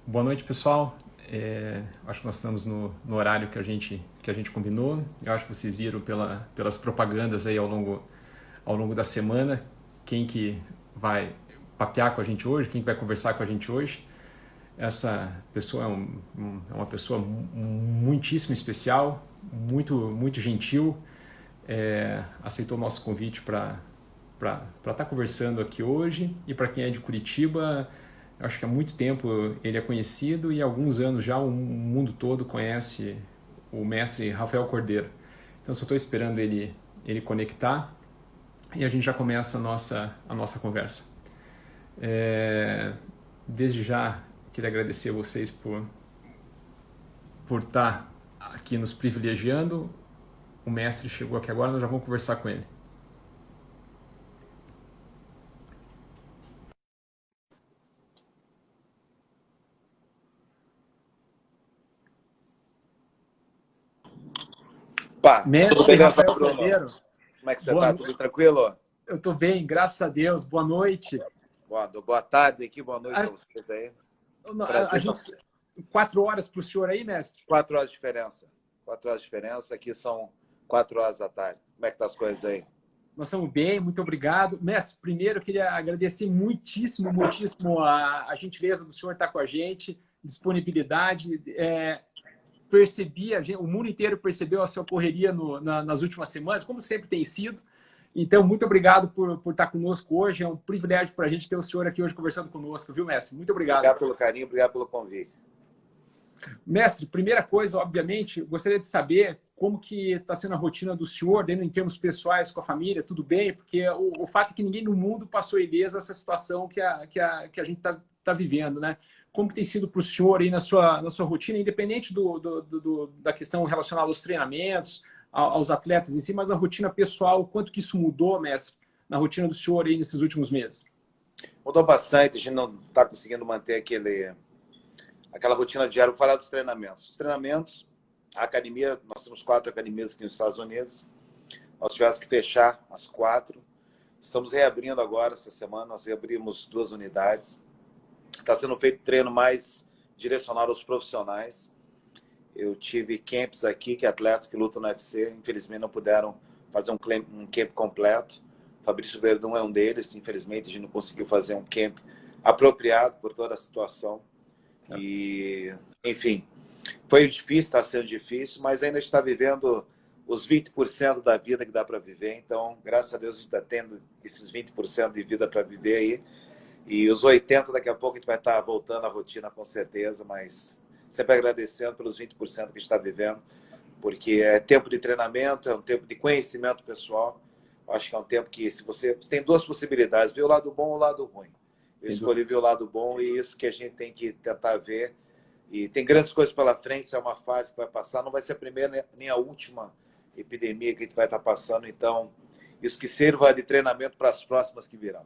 Boa noite, pessoal. Acho que nós estamos no horário que a gente combinou. Eu acho que vocês viram pelas propagandas aí ao longo da semana quem que vai papear com a gente hoje, quem que vai conversar com a gente hoje. Essa pessoa é uma pessoa muitíssimo especial, muito gentil, aceitou o nosso convite para estar conversando aqui hoje. E para quem é de Curitiba, eu acho que há muito tempo ele é conhecido e há alguns anos já o mundo todo conhece o mestre Rafael Cordeiro. Então só estou esperando ele conectar e a gente já começa a nossa conversa. Desde já queria agradecer a vocês por estar aqui nos privilegiando. O mestre chegou aqui agora, nós já vamos conversar com ele. Pá, tudo Mestre beleza, Rafael Bruno? Cordeiro, Como é que você boa tá? no... Tudo tranquilo? eu estou bem, graças a Deus, boa noite. Boa tarde aqui, boa noite A, para vocês aí. a Brasil, gente, 4 horas para o senhor aí, mestre? 4 horas de diferença. 4 horas de diferença, aqui são 4 horas da tarde. Como é que tá as coisas aí? Nós estamos bem, muito obrigado. Mestre, primeiro eu queria agradecer muitíssimo a gentileza do senhor estar com a gente, disponibilidade. O mundo inteiro percebeu a sua correria nas últimas semanas, como sempre tem sido. Então, muito obrigado por estar conosco hoje. É um privilégio para a gente ter o senhor aqui hoje conversando conosco, viu, mestre? Muito obrigado. Obrigado pelo carinho, obrigado pelo convite. Mestre, primeira coisa, obviamente, gostaria de saber como que está sendo a rotina do senhor, dentro em termos pessoais, com a família, tudo bem? Porque o fato é que ninguém no mundo passou ileso essa situação que a gente está vivendo, né? Como que tem sido para o senhor aí na sua rotina, independente da questão relacionada aos treinamentos, aos atletas em si, mas a rotina pessoal, quanto que isso mudou, mestre, na rotina do senhor aí nesses últimos meses? Mudou bastante, a gente não está conseguindo manter aquela rotina diária. Vou falar dos treinamentos. Os treinamentos, a academia, nós temos 4 academias aqui nos Estados Unidos. Nós tivemos que fechar as 4. Estamos reabrindo agora, essa semana, nós reabrimos 2 unidades. Está sendo feito treino mais direcionado aos profissionais. Eu tive camps aqui, que atletas que lutam no UFC, infelizmente não puderam fazer um camp completo. Fabrício Verdun é um deles, infelizmente a gente não conseguiu fazer um camp apropriado por toda a situação. E, enfim, foi difícil, está sendo difícil, mas ainda está vivendo os 20% da vida que dá para viver. Então, graças a Deus, a gente está tendo esses 20% de vida para viver aí. E os 80% daqui a pouco a gente vai estar voltando à rotina com certeza, mas sempre agradecendo pelos 20% que a gente está vivendo, porque é tempo de treinamento, é um tempo de conhecimento pessoal. Acho que é um tempo que, se você tem 2 possibilidades, ver o lado bom ou o lado ruim. Eu escolhi ver o lado bom e isso que a gente tem que tentar ver. E tem grandes coisas pela frente, isso é uma fase que vai passar, não vai ser a primeira nem a última epidemia que a gente vai estar passando, então isso que sirva de treinamento para as próximas que virão.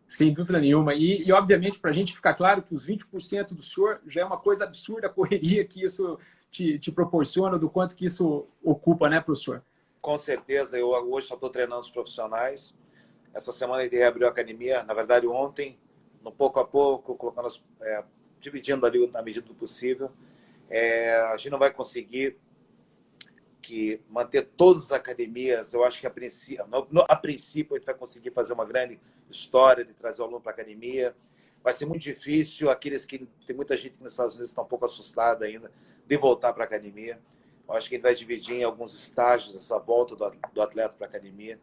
Sem dúvida nenhuma. E obviamente, para a gente ficar claro que os 20% do senhor já é uma coisa absurda, a correria que isso te proporciona, do quanto que isso ocupa, né, professor? Com certeza, eu hoje só estou treinando os profissionais. Essa semana a gente reabriu a academia, na verdade ontem, no pouco a pouco, colocando dividindo ali na medida do possível. A gente não vai conseguir manter todas as academias. Eu acho que a princípio a gente vai conseguir fazer uma grande história de trazer o aluno para a academia. Vai ser muito difícil, tem muita gente que nos Estados Unidos está um pouco assustada ainda de voltar para a academia. Eu acho que a gente vai dividir em alguns estágios essa volta do atleta para a academia,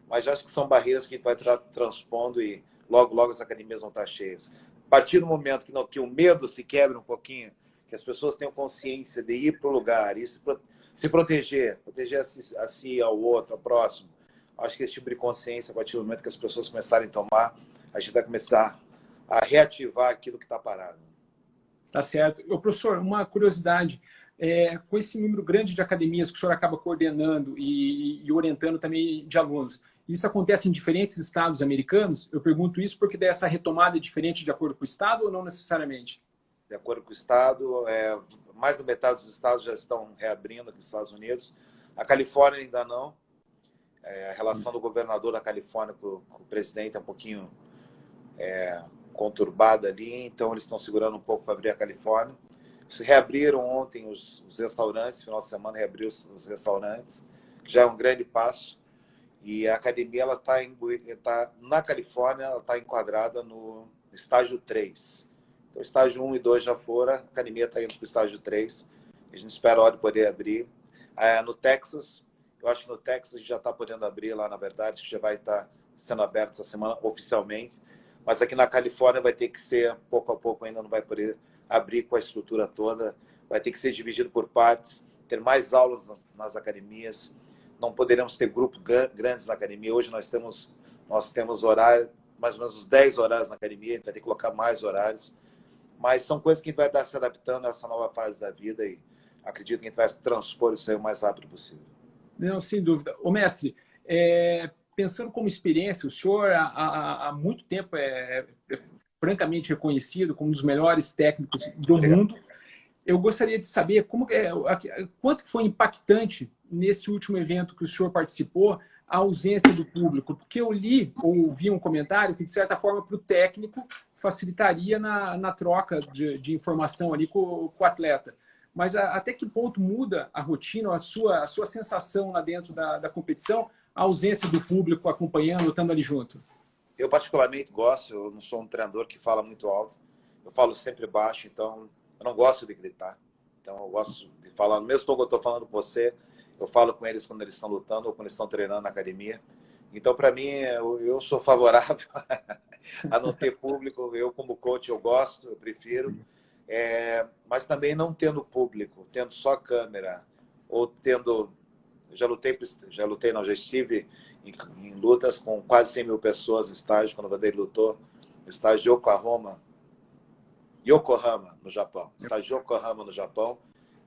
mas eu acho que são barreiras que a gente vai estar transpondo e logo as academias vão estar cheias. A partir do momento que o medo se quebra um pouquinho, que as pessoas tenham consciência de ir para o lugar e se proteger a si, ao outro, ao próximo. Acho que esse tipo de consciência, a partir do momento que as pessoas começarem a tomar, a gente vai começar a reativar aquilo que está parado. Tá certo. Professor, uma curiosidade. Com esse número grande de academias que o senhor acaba coordenando e orientando também de alunos, isso acontece em diferentes estados americanos? Eu pergunto isso porque dessa retomada é diferente de acordo com o estado ou não necessariamente? De acordo com o estado, mais da metade dos estados já estão reabrindo aqui nos Estados Unidos. A Califórnia ainda não. A relação do governador da Califórnia com o presidente é um pouquinho conturbada ali, então eles estão segurando um pouco para abrir a Califórnia. Se reabriram ontem os restaurantes, final de semana reabriu os restaurantes, que já é um grande passo. E a academia ela tá na Califórnia, ela está enquadrada no estágio 3. Então, estágio 1 e 2 já foram, a academia está indo para o estágio 3. A gente espera a hora de poder abrir. No Texas, eu acho que no Texas a gente já está podendo abrir lá, na verdade, que já vai estar sendo aberto essa semana oficialmente. Mas aqui na Califórnia vai ter que ser, pouco a pouco, ainda não vai poder abrir com a estrutura toda. Vai ter que ser dividido por partes, ter mais aulas nas academias. Não poderemos ter grupos grandes na academia. Hoje nós temos horário, mais ou menos uns 10 horários na academia, a gente vai ter que colocar mais horários. Mas são coisas que a gente vai estar se adaptando a essa nova fase da vida e acredito que a gente vai transpor isso aí o mais rápido possível. Não, sem dúvida. Ô, mestre, pensando como experiência, o senhor há muito tempo é francamente reconhecido como um dos melhores técnicos do mundo. Eu gostaria de saber quanto foi impactante nesse último evento que o senhor participou a ausência do público, porque eu li ou ouvi um comentário que, de certa forma, para o técnico facilitaria na troca de informação ali com o atleta. Mas até que ponto muda a rotina, a sua sensação lá dentro da competição, a ausência do público acompanhando, estando ali junto? Eu particularmente gosto, eu não sou um treinador que fala muito alto, eu falo sempre baixo, então eu não gosto de gritar. Então eu gosto de falar, mesmo quando eu estou falando com você, eu falo com eles quando eles estão lutando ou quando eles estão treinando na academia. Então, para mim, eu sou favorável a não ter público. Eu, como coach, eu gosto, eu prefiro. Mas também não tendo público, tendo só câmera, ou tendo... Já estive em lutas com quase 100 mil pessoas no estádio, quando o Vanderlei lutou, no estádio de Yokohama, no Japão. Estádio de Yokohama, no Japão,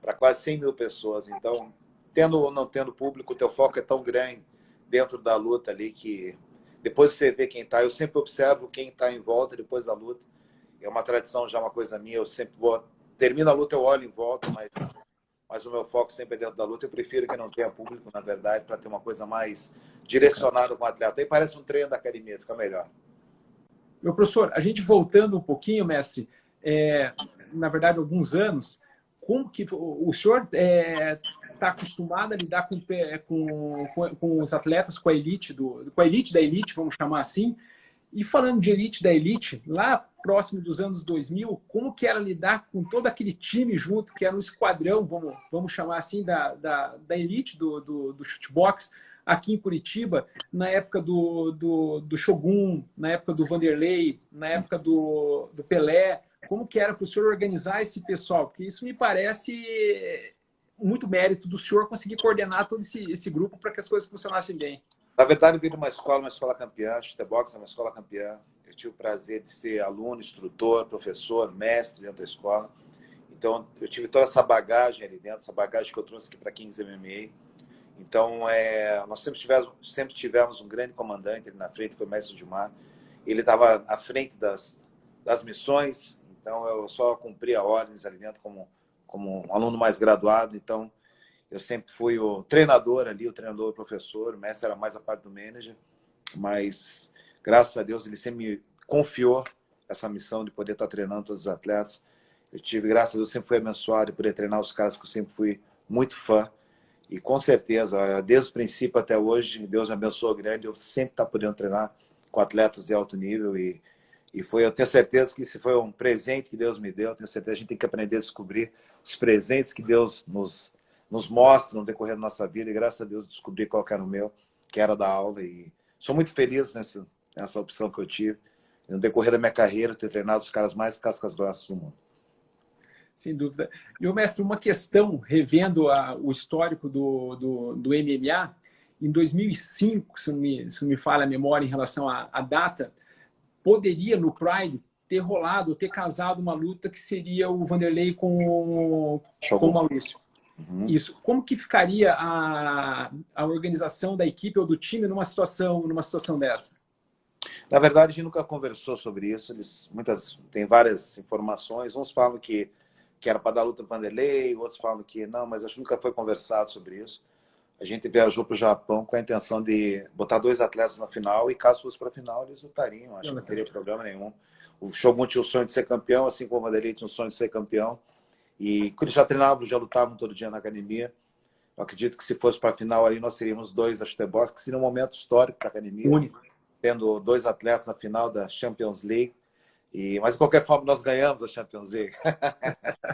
para quase 100 mil pessoas. Então, tendo ou não tendo público, o teu foco é tão grande dentro da luta ali que depois você vê quem está. Eu sempre observo quem está em volta depois da luta. É uma tradição, já uma coisa minha. Eu sempre vou... Termina a luta, eu olho em volta, mas o meu foco sempre é dentro da luta. Eu prefiro que não tenha público, na verdade, para ter uma coisa mais direcionada com o atleta. Aí parece um treino da academia, fica melhor. Meu professor, a gente voltando um pouquinho, mestre, na verdade, alguns anos, como que o senhor está acostumado a lidar com os atletas, com a elite da elite, vamos chamar assim? E falando de elite da elite, lá próximo dos anos 2000, como que era lidar com todo aquele time junto, que era um esquadrão, vamos chamar assim, da elite do shootbox, aqui em Curitiba, na época do Shogun, na época do Vanderlei, na época do Pelé, como que era para o senhor organizar esse pessoal? Porque isso me parece muito mérito do senhor conseguir coordenar todo esse grupo para que as coisas funcionassem bem. Na verdade, eu vim de uma escola campeã, Chutebox é uma escola campeã. Eu tive o prazer de ser aluno, instrutor, professor, mestre dentro da escola. Então, eu tive toda essa bagagem ali dentro, essa bagagem que eu trouxe aqui para Kings MMA. Então, nós sempre tivemos um grande comandante ali na frente, foi o mestre Gilmar. Ele estava à frente das missões, então eu só cumpria ordens ali dentro como um aluno mais graduado. Então, eu sempre fui o treinador ali, o treinador, o professor, o mestre era mais a parte do manager, mas graças a Deus ele sempre me confiou essa missão de poder estar treinando todos os atletas. Graças a Deus, sempre fui abençoado de poder treinar os caras que eu sempre fui muito fã. E com certeza, desde o princípio até hoje, Deus me abençoou grande, eu sempre estou podendo treinar com atletas de alto nível eu tenho certeza que esse foi um presente que Deus me deu, eu tenho certeza que a gente tem que aprender a descobrir os presentes que Deus nos mostra no decorrer da nossa vida, e graças a Deus descobri qual que era o meu, que era da aula, e sou muito feliz nessa opção que eu tive, e no decorrer da minha carreira, ter treinado os caras mais cascas grossas do mundo. Sem dúvida. E, mestre, uma questão, revendo o histórico do MMA, em 2005, se não me falha a memória em relação à data, poderia, no Pride, ter rolado, ter casado uma luta que seria o Vanderlei com o Maurício. Uhum. Isso. Como que ficaria a organização da equipe ou do time numa situação dessa? Na verdade, a gente nunca conversou sobre isso. Tem várias informações. Uns falam que era para dar luta para o Vanderlei, outros falam que não, mas acho que nunca foi conversado sobre isso. A gente viajou para o Japão com a intenção de botar 2 atletas na final e caso fosse para a final, eles lutariam. Acho que não teria problema nenhum. O Shogun tinha o sonho de ser campeão, assim como o Vanderlei tinha o sonho de ser campeão. E quando eles já treinavam, já lutavam todo dia na academia. Eu acredito que se fosse para a final aí, nós seríamos 2 chutebox, que seria um momento histórico para a academia. Único. Tendo 2 atletas na final da Champions League. Mas, de qualquer forma, nós ganhamos a Champions League.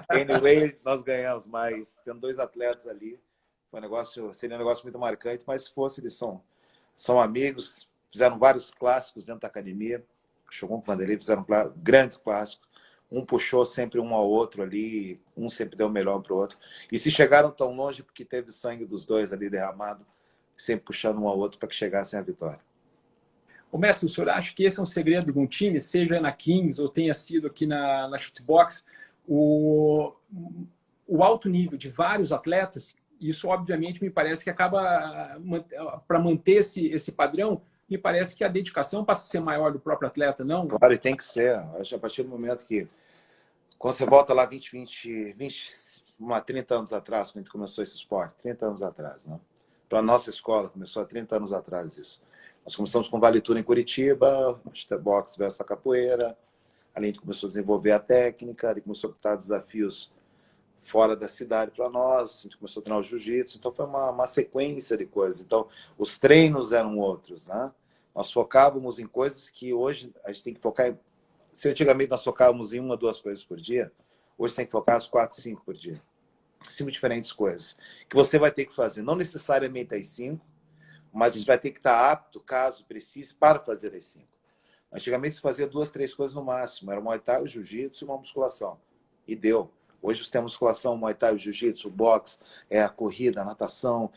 Anyway, nós ganhamos, mas tendo 2 atletas ali, seria um negócio muito marcante, mas se fosse, eles são amigos, fizeram vários clássicos dentro da academia. O Shogun com o Vanderlei fizeram grandes clássicos. Um puxou sempre um ao outro ali, um sempre deu o melhor para o outro. E se chegaram tão longe, porque teve sangue dos 2 ali derramado, sempre puxando um ao outro para que chegassem à vitória. Ô, mestre, o senhor acha que esse é um segredo de um time, seja na Kings ou tenha sido aqui na Shootbox, o alto nível de vários atletas? Isso, obviamente, me parece que acaba, para manter esse padrão, me parece que a dedicação passa a ser maior do próprio atleta, não? Claro, e tem que ser. Acho a partir do momento que, quando você volta lá 30 anos atrás, quando a gente começou esse esporte, 30 anos atrás, né? Para a nossa escola, começou há 30 anos atrás isso. Nós começamos com Vale Tudo em Curitiba, boxe versus a capoeira, ali a gente começou a desenvolver a técnica, ali começou a botar desafios fora da cidade para nós, a gente começou a treinar o jiu-jitsu, então foi uma sequência de coisas. Então, os treinos eram outros, né? Nós focávamos em coisas que hoje a gente tem que focar em... Se antigamente nós focávamos em 1 ou 2 coisas por dia, hoje você tem que focar as 4, 5 por dia. 5 diferentes coisas que você vai ter que fazer. Não necessariamente as 5, mas você vai ter que estar apto, caso precise, para fazer as 5. Antigamente se fazia 2, 3 coisas no máximo. Era o Muay Thai, o Jiu-Jitsu e uma musculação. E deu. Hoje você tem a musculação, o Muay Thai, o Jiu-Jitsu, o boxe, a corrida, a natação,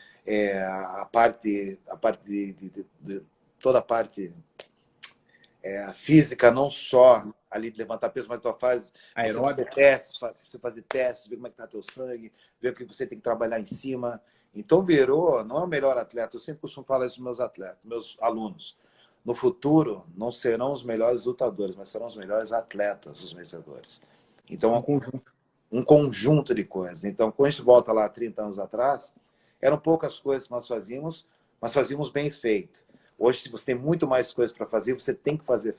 toda a parte física, não só ali de levantar peso, mas tu faz testes, você fazer testes, ver como é que está teu sangue, ver o que você tem que trabalhar em cima. Então virou, não é o melhor atleta. Eu sempre costumo falar isso para os meus atletas, meus alunos. No futuro, não serão os melhores lutadores, mas serão os melhores atletas, os vencedores. Então, um conjunto de coisas. Então, quando a gente volta lá 30 anos atrás, eram poucas coisas que nós fazíamos, mas fazíamos bem feito. Hoje, se você tem muito mais coisas para fazer, você tem que fazer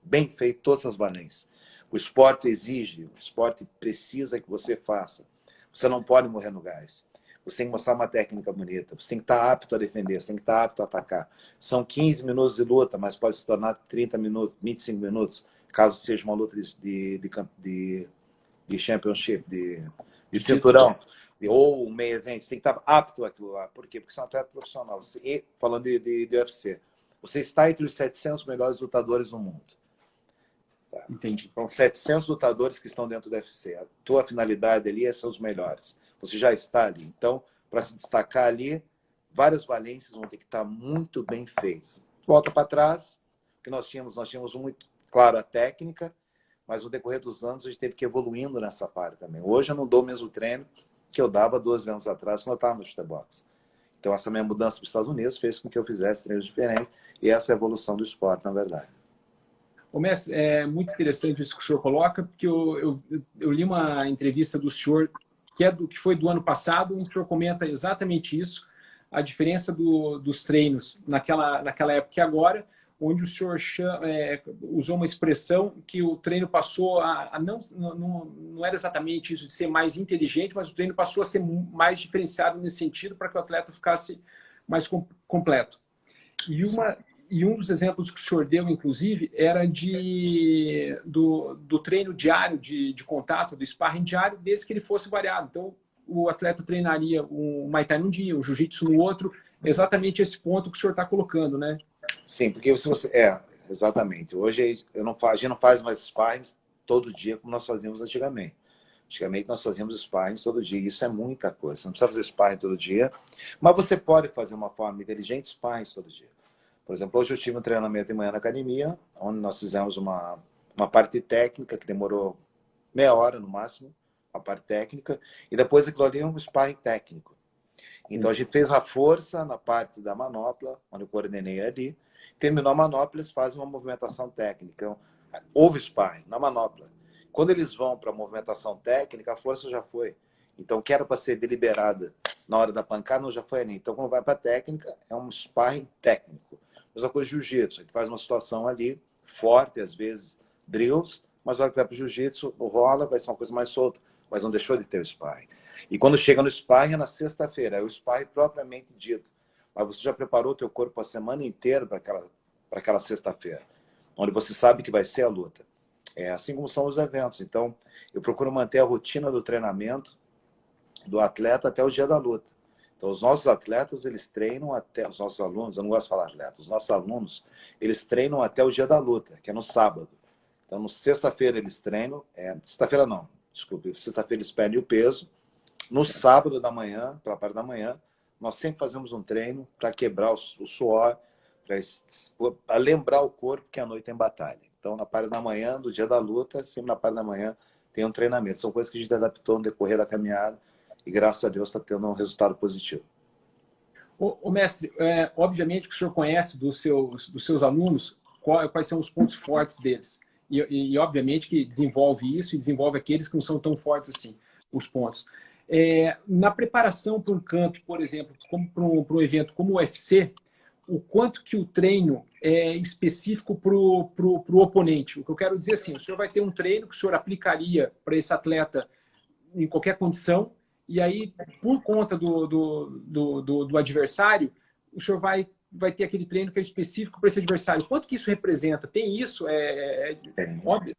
bem feito todas as valências. O esporte exige, o esporte precisa que você faça. Você não pode morrer no gás. Você tem que mostrar uma técnica bonita. Você tem que estar apto a defender, você tem que estar apto a atacar. São 15 minutos de luta, mas pode se tornar 30 minutos, 25 minutos, caso seja uma luta de championship, de cinturão, ou um meio evento. Você tem que estar apto àquilo lá. Por quê? Porque você é um atleta profissional. Falando de UFC, você está entre os 700 melhores lutadores do mundo. Tá? Entendi. São 700 lutadores que estão dentro do UFC. A tua finalidade ali é ser os melhores. Você já está ali. Então, para se destacar ali, várias valências vão ter que estar muito bem feitas. Volta para trás, que nós tínhamos muito claro a técnica, mas no decorrer dos anos a gente teve que ir evoluindo nessa parte também. Hoje eu não dou o mesmo treino que eu dava 12 anos atrás, quando eu estava no chutebox. Então, essa minha mudança para os Estados Unidos fez com que eu fizesse treinos diferentes, e essa é a evolução do esporte, na verdade. Ô, mestre, é muito interessante isso que o senhor coloca, porque eu li uma entrevista do senhor, que foi do ano passado, onde o senhor comenta exatamente isso, a diferença dos treinos naquela época e agora, onde o senhor usou uma expressão que o treino passou não era exatamente isso de ser mais inteligente, mas o treino passou a ser mais diferenciado nesse sentido para que o atleta ficasse mais completo. E um dos exemplos que o senhor deu, inclusive, era do treino diário de contato, do sparring diário, desde que ele fosse variado. Então, o atleta treinaria o Muay Thai num dia, o Jiu-Jitsu no outro, exatamente esse ponto que o senhor está colocando, né? Sim, porque se você... exatamente. Hoje a gente não faz mais sparrings todo dia como nós fazíamos antigamente. Antigamente nós fazíamos sparring todo dia. Isso é muita coisa. Você não precisa fazer sparring todo dia, mas você pode fazer uma forma inteligente sparring todo dia. Por exemplo, hoje eu tive um treinamento de manhã na academia, onde nós fizemos uma parte técnica que demorou meia hora no máximo, a parte técnica, e depois aquilo ali é um sparring técnico. Então a gente fez a força na parte da manopla, onde eu coordenei ali, terminou a manopla, eles fazem uma movimentação técnica. Então, houve sparring na manopla. Quando eles vão para a movimentação técnica, a força já foi. Então, que era para ser deliberada na hora da pancada, não já foi ali. Então, quando vai para a técnica, é um sparring técnico. Mesma coisa de jiu-jitsu. A gente faz uma situação ali, forte, às vezes, drills, mas na hora que vai para o jiu-jitsu, rola, vai ser uma coisa mais solta, mas não deixou de ter o sparring. E quando chega no sparring, é na sexta-feira, é o sparring propriamente dito. Mas você já preparou o teu corpo a semana inteira para aquela sexta-feira, onde você sabe que vai ser a luta. É assim como são os eventos. Então, eu procuro manter a rotina do treinamento do atleta até o dia da luta. Então, os nossos atletas, eles treinam até... Os nossos alunos, eu não gosto de falar atleta, os nossos alunos, eles treinam até o dia da luta, que é no sábado. Então, no sexta-feira eles treinam... Sexta-feira não, desculpe. Sexta-feira eles perdem o peso. No sábado da manhã, pela parte da manhã, nós sempre fazemos um treino para quebrar o suor, para lembrar o corpo que a noite tem batalha. Então, na parte da manhã, do dia da luta, sempre na parte da manhã, tem um treinamento. São coisas que a gente adaptou no decorrer da caminhada e, graças a Deus, está tendo um resultado positivo. O mestre, obviamente que o senhor conhece dos seus alunos quais são os pontos fortes deles. E, obviamente, que desenvolve isso e desenvolve aqueles que não são tão fortes assim, os pontos. Na preparação para um camp, por exemplo, como para um evento como o UFC, o quanto que o treino é específico para o oponente. O que eu quero dizer assim, o senhor vai ter um treino que o senhor aplicaria para esse atleta em qualquer condição, e aí, por conta do adversário, o senhor vai ter aquele treino que é específico para esse adversário. Quanto que isso representa? Tem isso? Óbvio.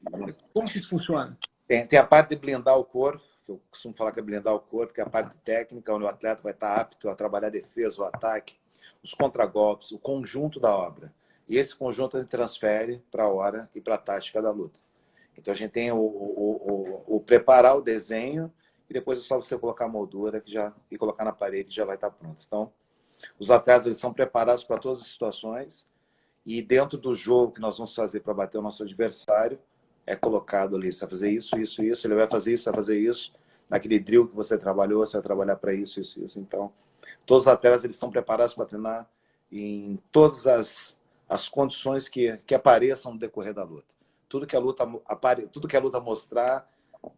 Como que isso funciona? Tem a parte de blindar o corpo, que eu costumo falar que é blindar o corpo, que é a parte técnica, onde o atleta vai estar apto a trabalhar a defesa, o ataque, os contragolpes, o conjunto da obra. E esse conjunto a gente transfere para a hora e para a tática da luta. Então a gente tem o preparar o desenho e depois é só você colocar a moldura e colocar na parede e já vai estar pronto. Então, os atletas eles são preparados para todas as situações e dentro do jogo que nós vamos fazer para bater o nosso adversário, é colocado ali, você vai fazer isso, isso, isso, ele vai fazer isso, vai fazer isso, naquele drill que você trabalhou, você vai trabalhar para isso, isso, isso. Então, todos os atletas eles estão preparados para treinar em todas as condições que apareçam no decorrer da luta. Tudo que a luta mostrar,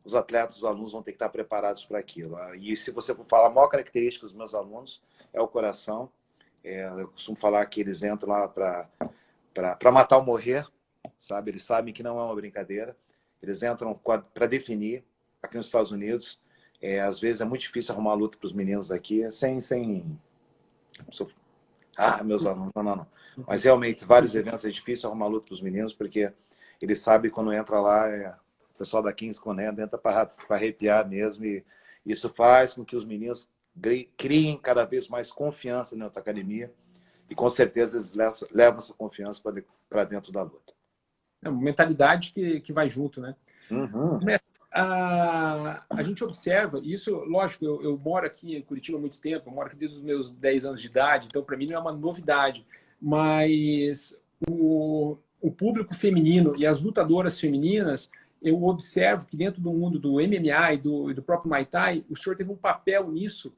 os atletas, os alunos vão ter que estar preparados para aquilo. E se você for falar, a maior característica dos meus alunos é o coração. Eu costumo falar que eles entram lá para matar ou morrer, sabe? Eles sabem que não é uma brincadeira. Eles entram para definir. Aqui nos Estados Unidos, às vezes é muito difícil arrumar luta para os meninos aqui, meus alunos, não. Mas realmente, vários eventos é difícil arrumar luta para os meninos, porque eles sabem que quando entra lá, o pessoal da Kings Conenda entra para arrepiar mesmo, e isso faz com que os meninos criem cada vez mais confiança dentro da academia, e com certeza eles levam essa confiança para dentro da luta. É uma mentalidade que vai junto, né? Uhum. A gente observa, isso, lógico, eu moro aqui em Curitiba há muito tempo, eu moro aqui desde os meus 10 anos de idade, então para mim não é uma novidade, mas o público feminino e as lutadoras femininas, eu observo que dentro do mundo do MMA e do próprio Muay Thai, o senhor teve um papel nisso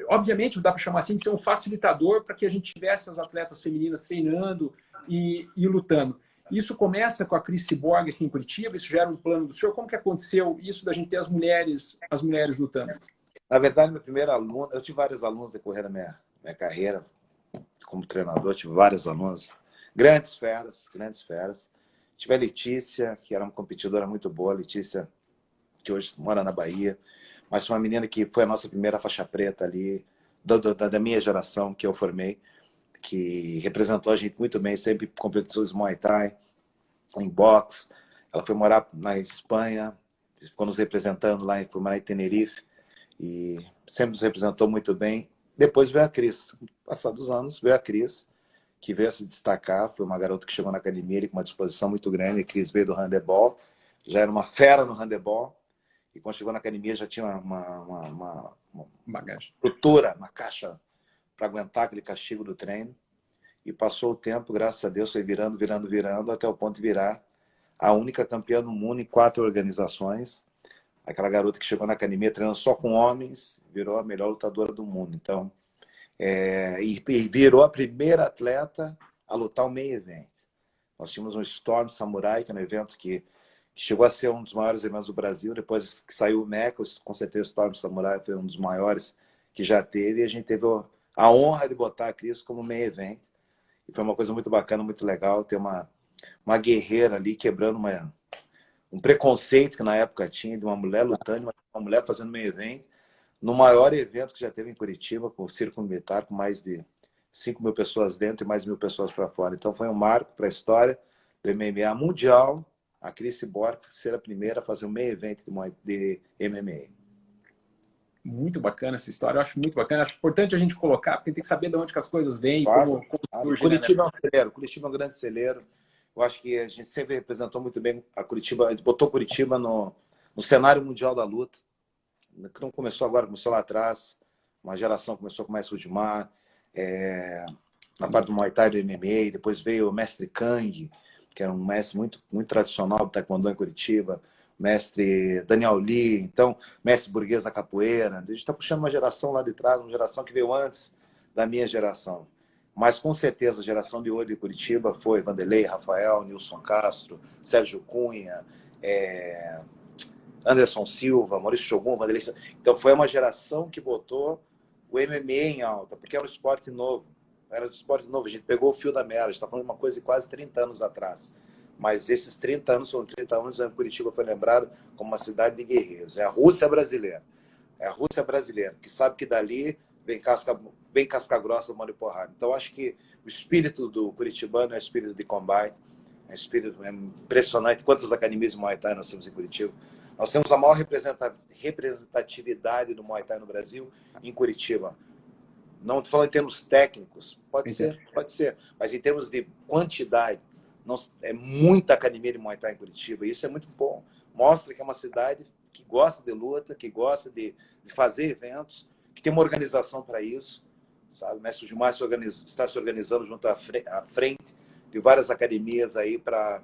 obviamente, dá para chamar assim, de ser um facilitador para que a gente tivesse as atletas femininas treinando e lutando. Isso começa com a Cris Cyborg aqui em Curitiba, isso já era um plano do senhor. Como que aconteceu isso da gente ter as mulheres lutando? Na verdade, meu primeiro aluno, eu tive vários alunos decorrer da minha carreira como treinador, tive vários alunos, grandes feras. Tive a Letícia, que era uma competidora muito boa, Letícia, que hoje mora na Bahia, mas foi uma menina que foi a nossa primeira faixa preta ali, da minha geração, que eu formei, que representou a gente muito bem, sempre competições Muay Thai, em boxe. Ela foi morar na Espanha, ficou nos representando lá, foi morar em Tenerife, e sempre nos representou muito bem. Depois veio a Cris. Passados os anos, veio a Cris, que veio a se destacar. Foi uma garota que chegou na academia com uma disposição muito grande. A Cris veio do handebol, já era uma fera no handebol. E quando chegou na academia já tinha uma bagagem, estrutura, uma caixa para aguentar aquele castigo do treino. E passou o tempo, graças a Deus, foi virando, até o ponto de virar a única campeã do mundo em 4 organizações. Aquela garota que chegou na academia treinando só com homens, virou a melhor lutadora do mundo. Então, e virou a primeira atleta a lutar o main event. Nós tínhamos um Storm Samurai, que é um evento que que chegou a ser um dos maiores eventos do Brasil. Depois que saiu o NECA, com certeza o Storm Samurai foi um dos maiores que já teve, e a gente teve a honra de botar a Cris como main event. E foi uma coisa muito bacana, muito legal, ter uma guerreira ali quebrando um preconceito que na época tinha de uma mulher lutando, uma mulher fazendo main event, no maior evento que já teve em Curitiba, com o Círculo Militar, com mais de 5 mil pessoas dentro e mais 1.000 pessoas para fora. Então foi um marco para a história do MMA mundial, a Cris Borg ser a primeira a fazer um main event de MMA. Muito bacana essa história, eu acho muito bacana. Acho importante a gente colocar, porque tem que saber de onde que as coisas vêm, Claro. como surge, Curitiba é um celeiro, Curitiba é um grande celeiro. Eu acho que a gente sempre representou muito bem a Curitiba, a gente botou Curitiba no cenário mundial da luta, que não começou agora, começou lá atrás. Uma geração começou com o Mestre Rudimar, na parte do Muay Thai do MMA, depois veio o Mestre Kang, que era um mestre muito, muito tradicional do Taekwondo em Curitiba, mestre Daniel Lee, então, mestre burguês da capoeira. A gente está puxando uma geração lá de trás, uma geração que veio antes da minha geração. Mas, com certeza, a geração de ouro de Curitiba foi Vanderlei, Rafael, Nilson Castro, Sérgio Cunha, Anderson Silva, Maurício Shogun, Vanderlei. Então, foi uma geração que botou o MMA em alta, porque era um esporte novo. Era um esporte novo. A gente pegou o fio da meada. A gente está falando de uma coisa de quase 30 anos atrás. Mas esses 30 anos foram 30 anos, Curitiba foi lembrado como uma cidade de guerreiros. É a Rússia brasileira. É a Rússia brasileira, que sabe que dali vem casca grossa, mão de porrada. Então, acho que o espírito do curitibano é o espírito de combate. É impressionante quantas academias de Muay Thai nós temos em Curitiba. Nós temos a maior representatividade do Muay Thai no Brasil em Curitiba. Não estou falando em termos técnicos, pode ser, mas em termos de quantidade, é muita academia de Muay Thai em Curitiba, e isso é muito bom. Mostra que é uma cidade que gosta de luta, que gosta de fazer eventos, que tem uma organização para isso, sabe? O Mestre Gilmar está se organizando junto à frente de várias academias aí para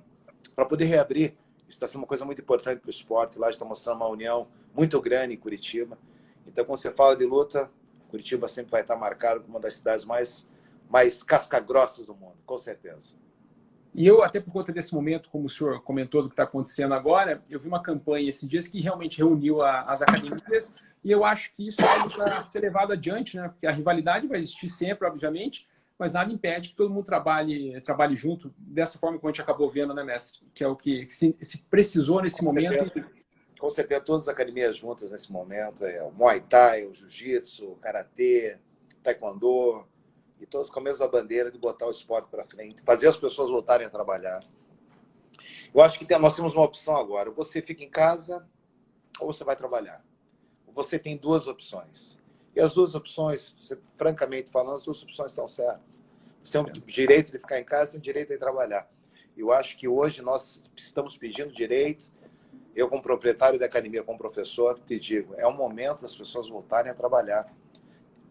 poder reabrir. Isso está sendo uma coisa muito importante para o esporte. Lá está mostrando uma união muito grande em Curitiba. Então, quando você fala de luta, Curitiba sempre vai estar marcado como uma das cidades mais casca-grossas do mundo, com certeza. E eu, até por conta desse momento, como o senhor comentou do que está acontecendo agora, eu vi uma campanha esses dias que realmente reuniu as academias, e eu acho que isso é algo para ser levado adiante, né? Porque a rivalidade vai existir sempre, obviamente, mas nada impede que todo mundo trabalhe junto dessa forma como a gente acabou vendo, né, mestre? Que é o que se precisou nesse momento. Com certeza, todas as academias juntas nesse momento, o Muay Thai, o Jiu-Jitsu, o Karatê, Taekwondo, e todos com a mesma bandeira de botar o esporte para frente, fazer as pessoas voltarem a trabalhar. Eu acho que nós temos uma opção agora. Você fica em casa ou você vai trabalhar. Você tem duas opções. E as duas opções, francamente falando, as duas opções estão certas. Você tem o direito de ficar em casa e tem o direito de trabalhar. Eu acho que hoje nós estamos pedindo direito. Eu, como proprietário da academia, como professor, te digo, é o momento das pessoas voltarem a trabalhar.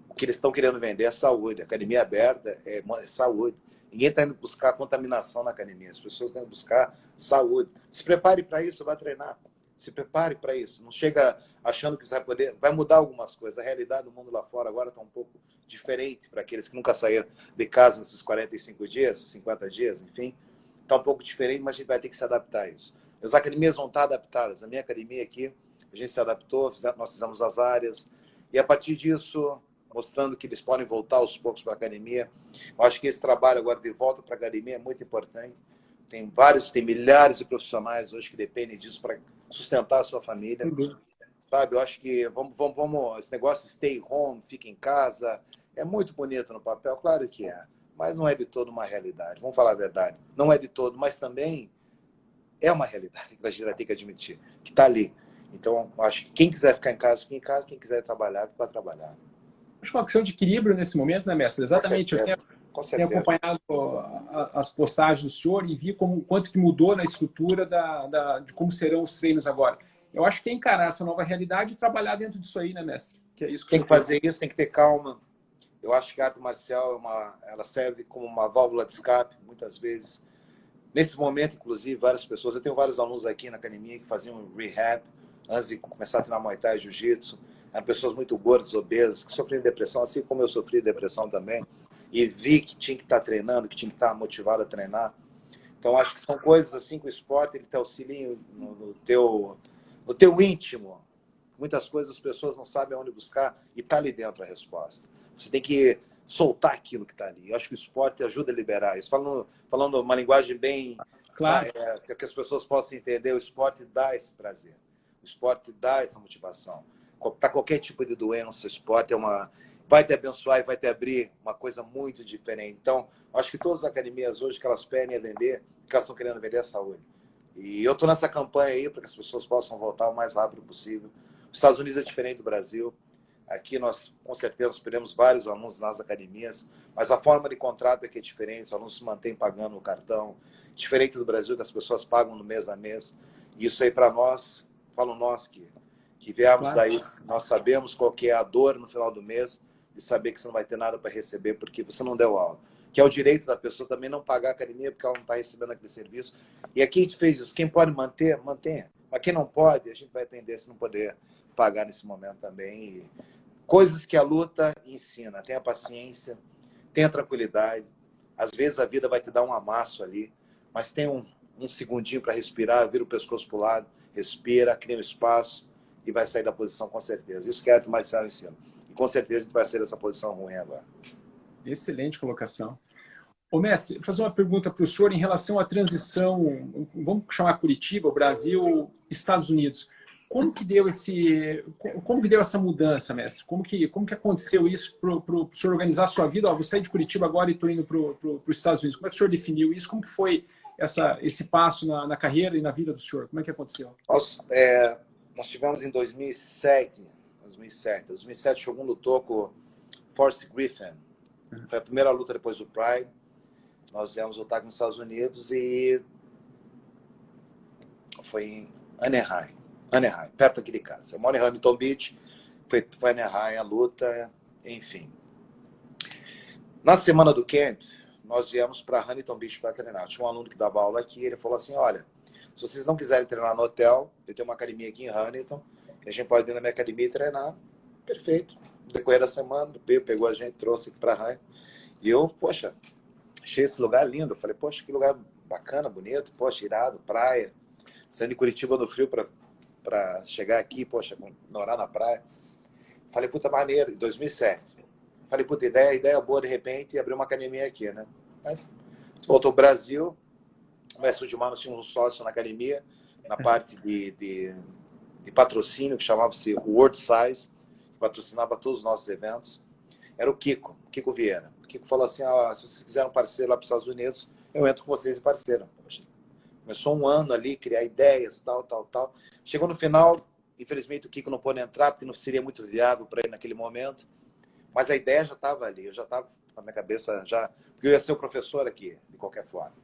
O que eles estão querendo vender é saúde. A academia aberta é saúde. Ninguém está indo buscar contaminação na academia. As pessoas estão indo buscar saúde. Se prepare para isso, vai treinar. Se prepare para isso. Não chega achando que vai mudar algumas coisas. A realidade do mundo lá fora agora está um pouco diferente para aqueles que nunca saíram de casa nesses 45 dias, 50 dias, enfim. Está um pouco diferente, mas a gente vai ter que se adaptar a isso. As academias vão estar adaptadas. A minha academia aqui, a gente se adaptou, nós fizemos as áreas. E a partir disso, mostrando que eles podem voltar aos poucos para a academia. Eu acho que esse trabalho agora de volta para a academia é muito importante. Tem milhares de profissionais hoje que dependem disso para sustentar a sua família. Sabe, eu acho que vamos, esse negócio de stay home, fica em casa, é muito bonito no papel, claro que é, mas não é de todo uma realidade. Vamos falar a verdade. Não é de todo, mas também é uma realidade que a gente vai ter que admitir, que está ali. Então, eu acho que quem quiser ficar em casa, fica em casa, quem quiser trabalhar, vai trabalhar. Acho que é uma questão de equilíbrio nesse momento, né, mestre? Exatamente. Eu tenho acompanhado as postagens do senhor e vi quanto que mudou na estrutura de como serão os treinos agora. Eu acho que é encarar essa nova realidade e trabalhar dentro disso aí, né, mestre? Que é isso que tem que fazer isso, tem que ter calma. Eu acho que a arte marcial ela serve como uma válvula de escape, muitas vezes. Nesse momento, inclusive, várias pessoas... Eu tenho vários alunos aqui na academia que faziam rehab antes de começar a treinar Muay Thai e Jiu-Jitsu. Eram pessoas muito gordas, obesas, que sofriam depressão, assim como eu sofri depressão também. E vi que tinha que estar treinando, que tinha que estar motivado a treinar. Então, acho que são coisas assim que o esporte ele te auxilia no teu íntimo. Muitas coisas as pessoas não sabem onde buscar e está ali dentro a resposta. Você tem que soltar aquilo que está ali. Eu acho que o esporte ajuda a liberar isso. Falando uma linguagem bem... Claro. que as pessoas possam entender, o esporte dá esse prazer. O esporte dá essa motivação. Para qualquer tipo de doença, o esporte vai te abençoar e vai te abrir uma coisa muito diferente. Então, acho que todas as academias hoje que elas pedem a vender, que elas estão querendo vender é saúde. E eu estou nessa campanha aí para que as pessoas possam voltar o mais rápido possível. Os Estados Unidos é diferente do Brasil. Aqui nós, com certeza, teremos vários alunos nas academias, mas a forma de contrato aqui é diferente, os alunos se mantêm pagando o cartão, diferente do Brasil, que as pessoas pagam no mês a mês. E isso aí para nós, falo nós que viemos daí, nós sabemos qual que é a dor no final do mês de saber que você não vai ter nada para receber porque você não deu aula. Que é o direito da pessoa também não pagar a academia porque ela não está recebendo aquele serviço. E aqui a gente fez isso. Quem pode manter, mantenha. Mas quem não pode, a gente vai atender se não poder pagar nesse momento também. E coisas que a luta ensina. Tenha paciência, tenha tranquilidade. Às vezes a vida vai te dar um amasso ali, mas tem um segundinho para respirar, vira o pescoço para o lado, respira, cria um espaço e vai sair da posição com certeza. Isso que a arte marcial ensina. E com certeza a gente vai sair dessa posição ruim agora. Excelente colocação. Ô, mestre, vou fazer uma pergunta para o senhor em relação à transição, vamos chamar Curitiba, Brasil, Estados Unidos. Como que deu essa mudança, mestre? Como que aconteceu isso para o senhor organizar a sua vida? Ó, vou sair de Curitiba agora e estou indo para os Estados Unidos. Como é que o senhor definiu isso? Como que foi esse passo na carreira e na vida do senhor? Como é que aconteceu? Nós tivemos em 2007, 2007 Shogun lutou com o Forrest Griffin. Foi a primeira luta depois do Pride. Nós viemos lutar nos Estados Unidos e foi em Anaheim, perto aqui de casa. Eu moro em Huntington Beach, foi Anaheim a luta, enfim. Na semana do camp, nós viemos para Huntington Beach para treinar. Tinha um aluno que dava aula aqui, ele falou assim, olha, se vocês não quiserem treinar no hotel, eu tenho uma academia aqui em Huntington, a gente pode ir na minha academia e treinar. Perfeito. No decorrer da semana, o Pedro pegou a gente, trouxe aqui para Huntington. E eu, poxa, achei esse lugar lindo. Eu falei, poxa, que lugar bacana, bonito, poxa, irado, praia. Saindo de Curitiba no frio para chegar aqui, poxa, morar na praia. Falei, puta, maneiro, em 2007. Falei, puta, ideia boa de repente, abrir uma academia aqui, né? Mas voltou ao Brasil, o mestre de nós tínhamos um sócio na academia, na parte de patrocínio, que chamava-se World Size, que patrocinava todos os nossos eventos. Era o Kiko Vieira. O Kiko falou assim, se vocês quiserem um parceiro lá para os Estados Unidos, eu entro com vocês em parceiro. Começou um ano ali, criar ideias, tal. Chegou no final, infelizmente o Kiko não pôde entrar, porque não seria muito viável para ele naquele momento. Mas a ideia já estava ali, eu já estava na minha cabeça, porque eu ia ser o professor aqui, de qualquer forma.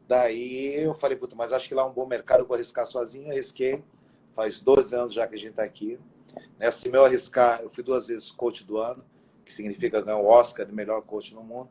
Daí eu falei, puta, mas acho que lá é um bom mercado, eu vou arriscar sozinho. Eu arrisquei, faz 12 anos já que a gente está aqui. Nesse meu arriscar, eu fui 2 vezes coach do ano, que significa ganhar o Oscar de melhor coach no mundo.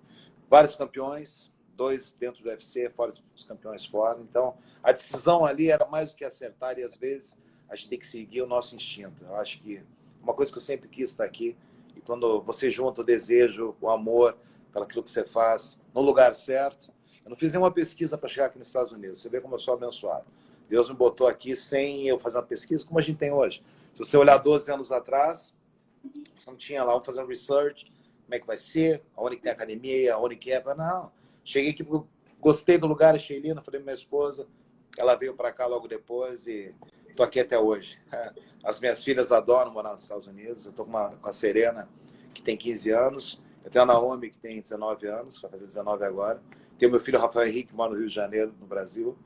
Vários campeões, 2 dentro do UFC, fora os campeões fora. Então, a decisão ali era mais do que acertar e, às vezes, a gente tem que seguir o nosso instinto. Eu acho que uma coisa que eu sempre quis estar aqui, e quando você junta o desejo, o amor, pelaquilo que você faz, no lugar certo. Eu não fiz nenhuma pesquisa para chegar aqui nos Estados Unidos. Você vê como eu sou abençoado. Deus me botou aqui sem eu fazer uma pesquisa, como a gente tem hoje. Se você olhar 12 anos atrás, você não tinha lá, vamos fazer um research, como é que vai ser, aonde que tem academia, aonde que é. Não, cheguei aqui, gostei do lugar, achei lindo, falei pra minha esposa, ela veio para cá logo depois e tô aqui até hoje. As minhas filhas adoram morar nos Estados Unidos, eu tô com a Serena, que tem 15 anos, eu tenho a Naomi, que tem 19 anos, vai fazer 19 agora, tenho meu filho Rafael Henrique, que mora no Rio de Janeiro, no Brasil,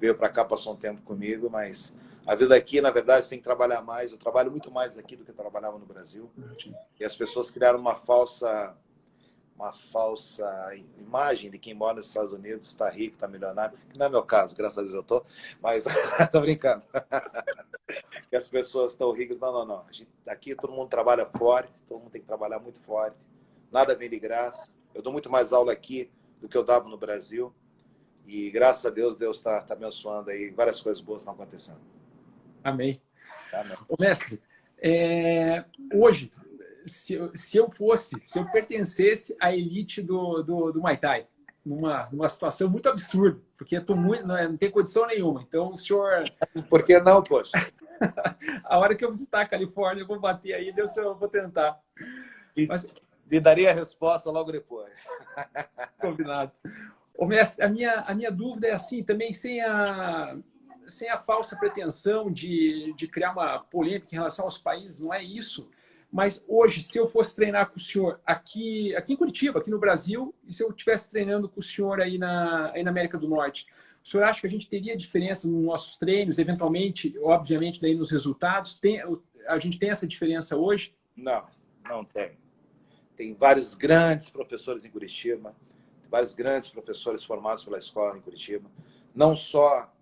veio para cá, passou um tempo comigo, mas a vida aqui, na verdade, você tem que trabalhar mais. Eu trabalho muito mais aqui do que eu trabalhava no Brasil. E as pessoas criaram uma falsa imagem de quem mora nos Estados Unidos, está rico, está milionário. Que não é meu caso, graças a Deus eu estou. Mas, tô brincando. Que as pessoas estão ricas. Não. Aqui todo mundo trabalha forte, todo mundo tem que trabalhar muito forte. Nada vem de graça. Eu dou muito mais aula aqui do que eu dava no Brasil. E, graças a Deus, Deus está abençoando aí. Várias coisas boas estão acontecendo. Amém. Amém. Ô, mestre, hoje, se eu pertencesse à elite do Muay Thai, numa situação muito absurda, porque eu tô muito, não tem condição nenhuma. Então, o senhor... Por que não, poxa? A hora que eu visitar a Califórnia, eu vou bater aí, eu vou tentar. E Mas, lhe daria a resposta logo depois. combinado. Ô, mestre, a minha dúvida é assim, também sem a falsa pretensão de criar uma polêmica em relação aos países, não é isso. Mas hoje, se eu fosse treinar com o senhor aqui em Curitiba, aqui no Brasil, e se eu estivesse treinando com o senhor aí na América do Norte, o senhor acha que a gente teria diferença nos nossos treinos, eventualmente, obviamente, daí nos resultados? A gente tem essa diferença hoje? Não, não tem. Tem vários grandes professores em Curitiba, vários grandes professores formados pela escola em Curitiba, não só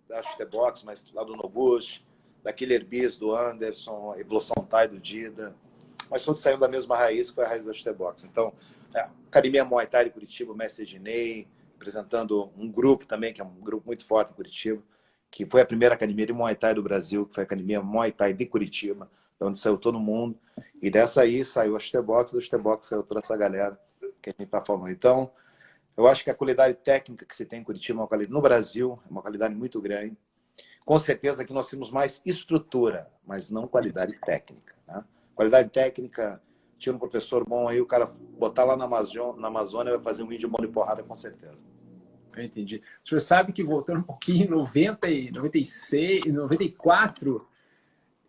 da Chutebox, mas lá do Noguchi, da Killer Bees, do Anderson, Evolução Thai do Dida, mas todos saíram da mesma raiz, que foi a raiz da Chutebox. Então, a Academia Muay Thai de Curitiba, o mestre Ednei, representando um grupo também, que é um grupo muito forte em Curitiba, que foi a primeira academia de Muay Thai do Brasil, que foi a Academia Muay Thai de Curitiba, de onde saiu todo mundo. E dessa aí saiu a Chutebox, da Chutebox saiu toda essa galera que a gente está falando. Então, eu acho que a qualidade técnica que se tem em Curitiba, no Brasil, é uma qualidade muito grande. Com certeza que nós temos mais estrutura, mas não qualidade técnica. Né? Qualidade técnica, tinha um professor bom aí, o cara botar lá na Amazônia vai fazer um vídeo bom de porrada, com certeza. Eu entendi. O senhor sabe que, voltando um pouquinho, em 90, 96, 94,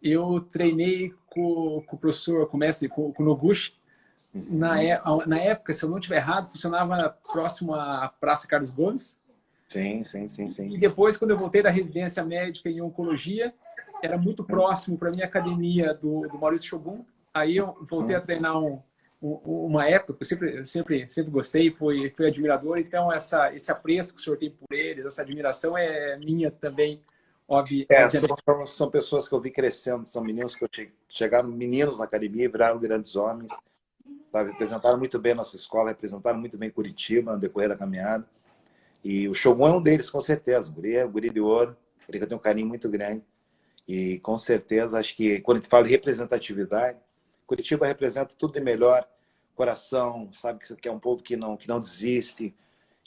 eu treinei com o professor, com o mestre, com o Noguchi. Na época, se eu não estiver errado, funcionava próximo à Praça Carlos Gomes. Sim. E depois, quando eu voltei da residência médica em oncologia, era muito próximo para a minha academia do Maurício Shogun. Aí eu voltei a treinar uma época, eu sempre gostei, fui admirador. Então, esse apreço que o senhor tem por eles, essa admiração é minha também, obviamente. São pessoas que eu vi crescendo, são meninos que chegaram meninos na academia e viraram grandes homens. Sabe? Representaram muito bem a nossa escola, representaram muito bem Curitiba no decorrer da caminhada. E o Shogun é um deles, com certeza. O guri de ouro, ele que eu tenho um carinho muito grande. E com certeza, acho que quando a gente fala de representatividade, Curitiba representa tudo de melhor, coração, sabe que é um povo que não desiste.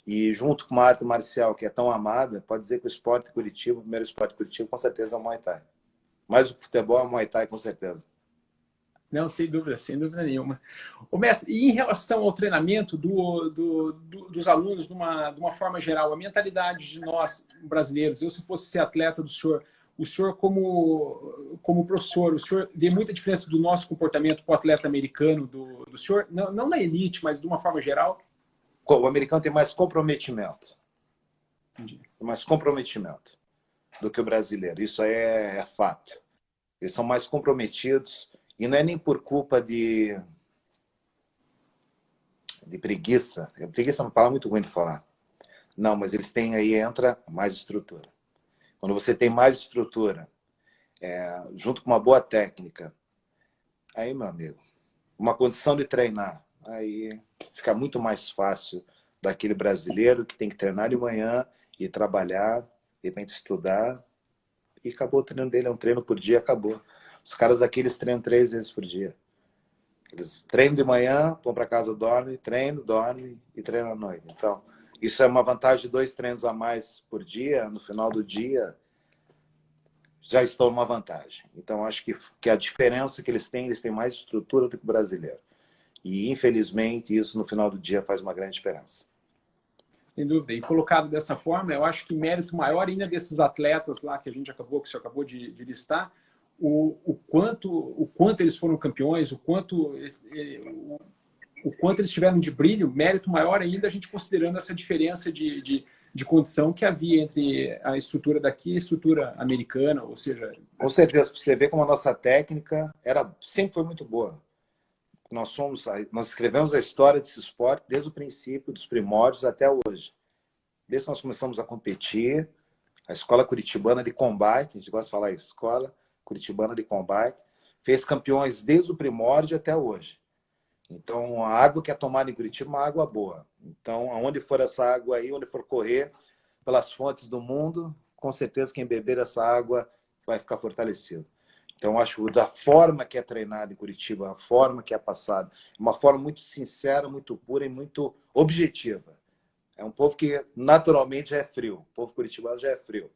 E junto com uma arte marcial que é tão amada, pode dizer que o esporte de Curitiba, o primeiro esporte de Curitiba, com certeza é o Muay Thai. Mas o futebol é o Muay Thai, com certeza. Não, sem dúvida nenhuma. O mestre, e em relação ao treinamento dos alunos, de uma forma geral, a mentalidade de nós brasileiros, eu se fosse ser atleta do senhor, o senhor como professor, o senhor vê muita diferença do nosso comportamento com o atleta americano, do senhor, não na elite, mas de uma forma geral? O americano tem mais comprometimento. Tem mais comprometimento do que o brasileiro. Isso é fato. Eles são mais comprometidos. E não é nem por culpa de preguiça. Preguiça é uma palavra muito ruim de falar. Não, mas eles têm aí, entra mais estrutura. Quando você tem mais estrutura, junto com uma boa técnica, aí, meu amigo, uma condição de treinar, aí fica muito mais fácil daquele brasileiro que tem que treinar de manhã e trabalhar, de repente estudar, e acabou o treino dele. É um treino por dia, acabou. Os caras aqui, eles treinam 3 vezes por dia. Eles treinam de manhã, vão para casa, dormem, treinam, dormem e treinam à noite. Então, isso é uma vantagem de 2 treinos a mais por dia. No final do dia, já estão numa vantagem. Então, acho que a diferença que eles têm mais estrutura do que o brasileiro. E, infelizmente, isso no final do dia faz uma grande diferença. Sem dúvida. E colocado dessa forma, eu acho que mérito maior ainda desses atletas lá que o senhor acabou de listar, o quanto eles foram campeões, o quanto eles tiveram de brilho, mérito maior ainda a gente considerando essa diferença de condição que havia entre a estrutura daqui e a estrutura americana, ou seja... Com certeza, você vê como a nossa técnica sempre foi muito boa. Nós escrevemos a história desse esporte desde o princípio, dos primórdios até hoje. Desde que nós começamos a competir, a Escola Curitibana de Combate, a gente gosta de falar Escola Curitibana de Combate, fez campeões desde o primórdio até hoje. Então, a água que é tomada em Curitiba é uma água boa. Então, aonde for essa água aí, onde for correr pelas fontes do mundo, com certeza quem beber essa água vai ficar fortalecido. Então, acho que da forma que é treinado em Curitiba, a forma que é passada, uma forma muito sincera, muito pura e muito objetiva. É um povo que naturalmente já é frio. O povo curitibano já é frio,